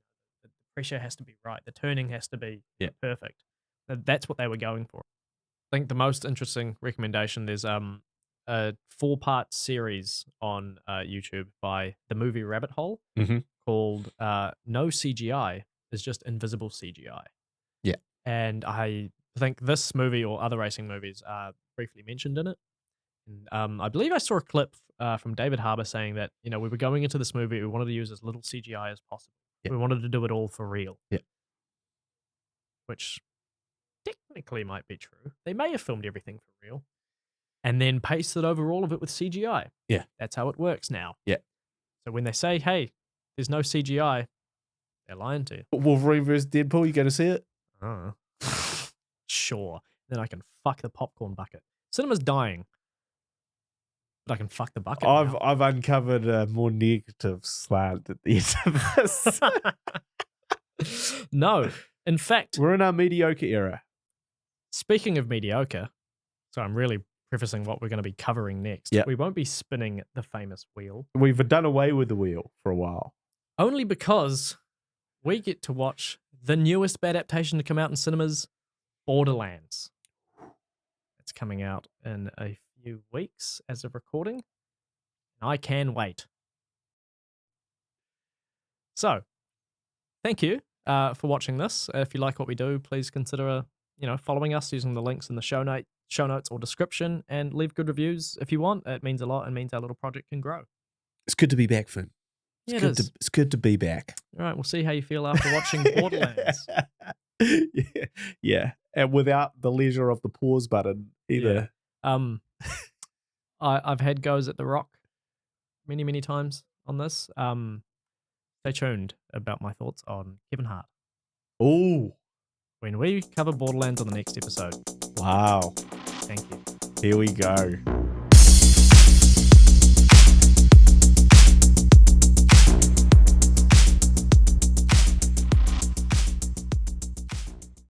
The pressure has to be right. The turning has to be perfect. That's what they were going for. I think the most interesting recommendation, there's a 4-part series on YouTube by The Movie Rabbit Hole called No CGI is Just Invisible CGI. Yeah. And I think this movie or other racing movies are briefly mentioned in it. And I believe I saw a clip from David Harbour saying that, we were going into this movie, we wanted to use as little CGI as possible. Yeah. We wanted to do it all for real. Yeah. Which technically might be true. They may have filmed everything for real and then pasted over all of it with CGI. Yeah. That's how it works now. Yeah. So when they say, hey, there's no CGI, they're lying to you. Wolverine vs. Deadpool, you going to see it? Sure. Then I can fuck the popcorn bucket. Cinema's dying. But I can fuck the bucket. I've uncovered a more negative slant at the end of this. No. In fact, we're in our mediocre era. Speaking of mediocre, so I'm really prefacing what we're going to be covering next. Yep. We won't be spinning the famous wheel. We've done away with the wheel for a while. Only because we get to watch the newest Badaptation to come out in cinemas, Borderlands. It's coming out in a few weeks as of recording. I can wait. So, thank you for watching this. If you like what we do, please consider following us using the links in the show notes or description, and leave good reviews if you want. It means a lot and means our little project can grow. It's good to be back, Finn. It's good to be back. All right, we'll see how you feel after watching Borderlands. Yeah. and without the leisure of the pause button either. I've had goes at The Rock many times on this. Stay tuned about my thoughts on Kevin Hart Ooh, when we cover Borderlands on the next episode. wow. Thank you. Here we go.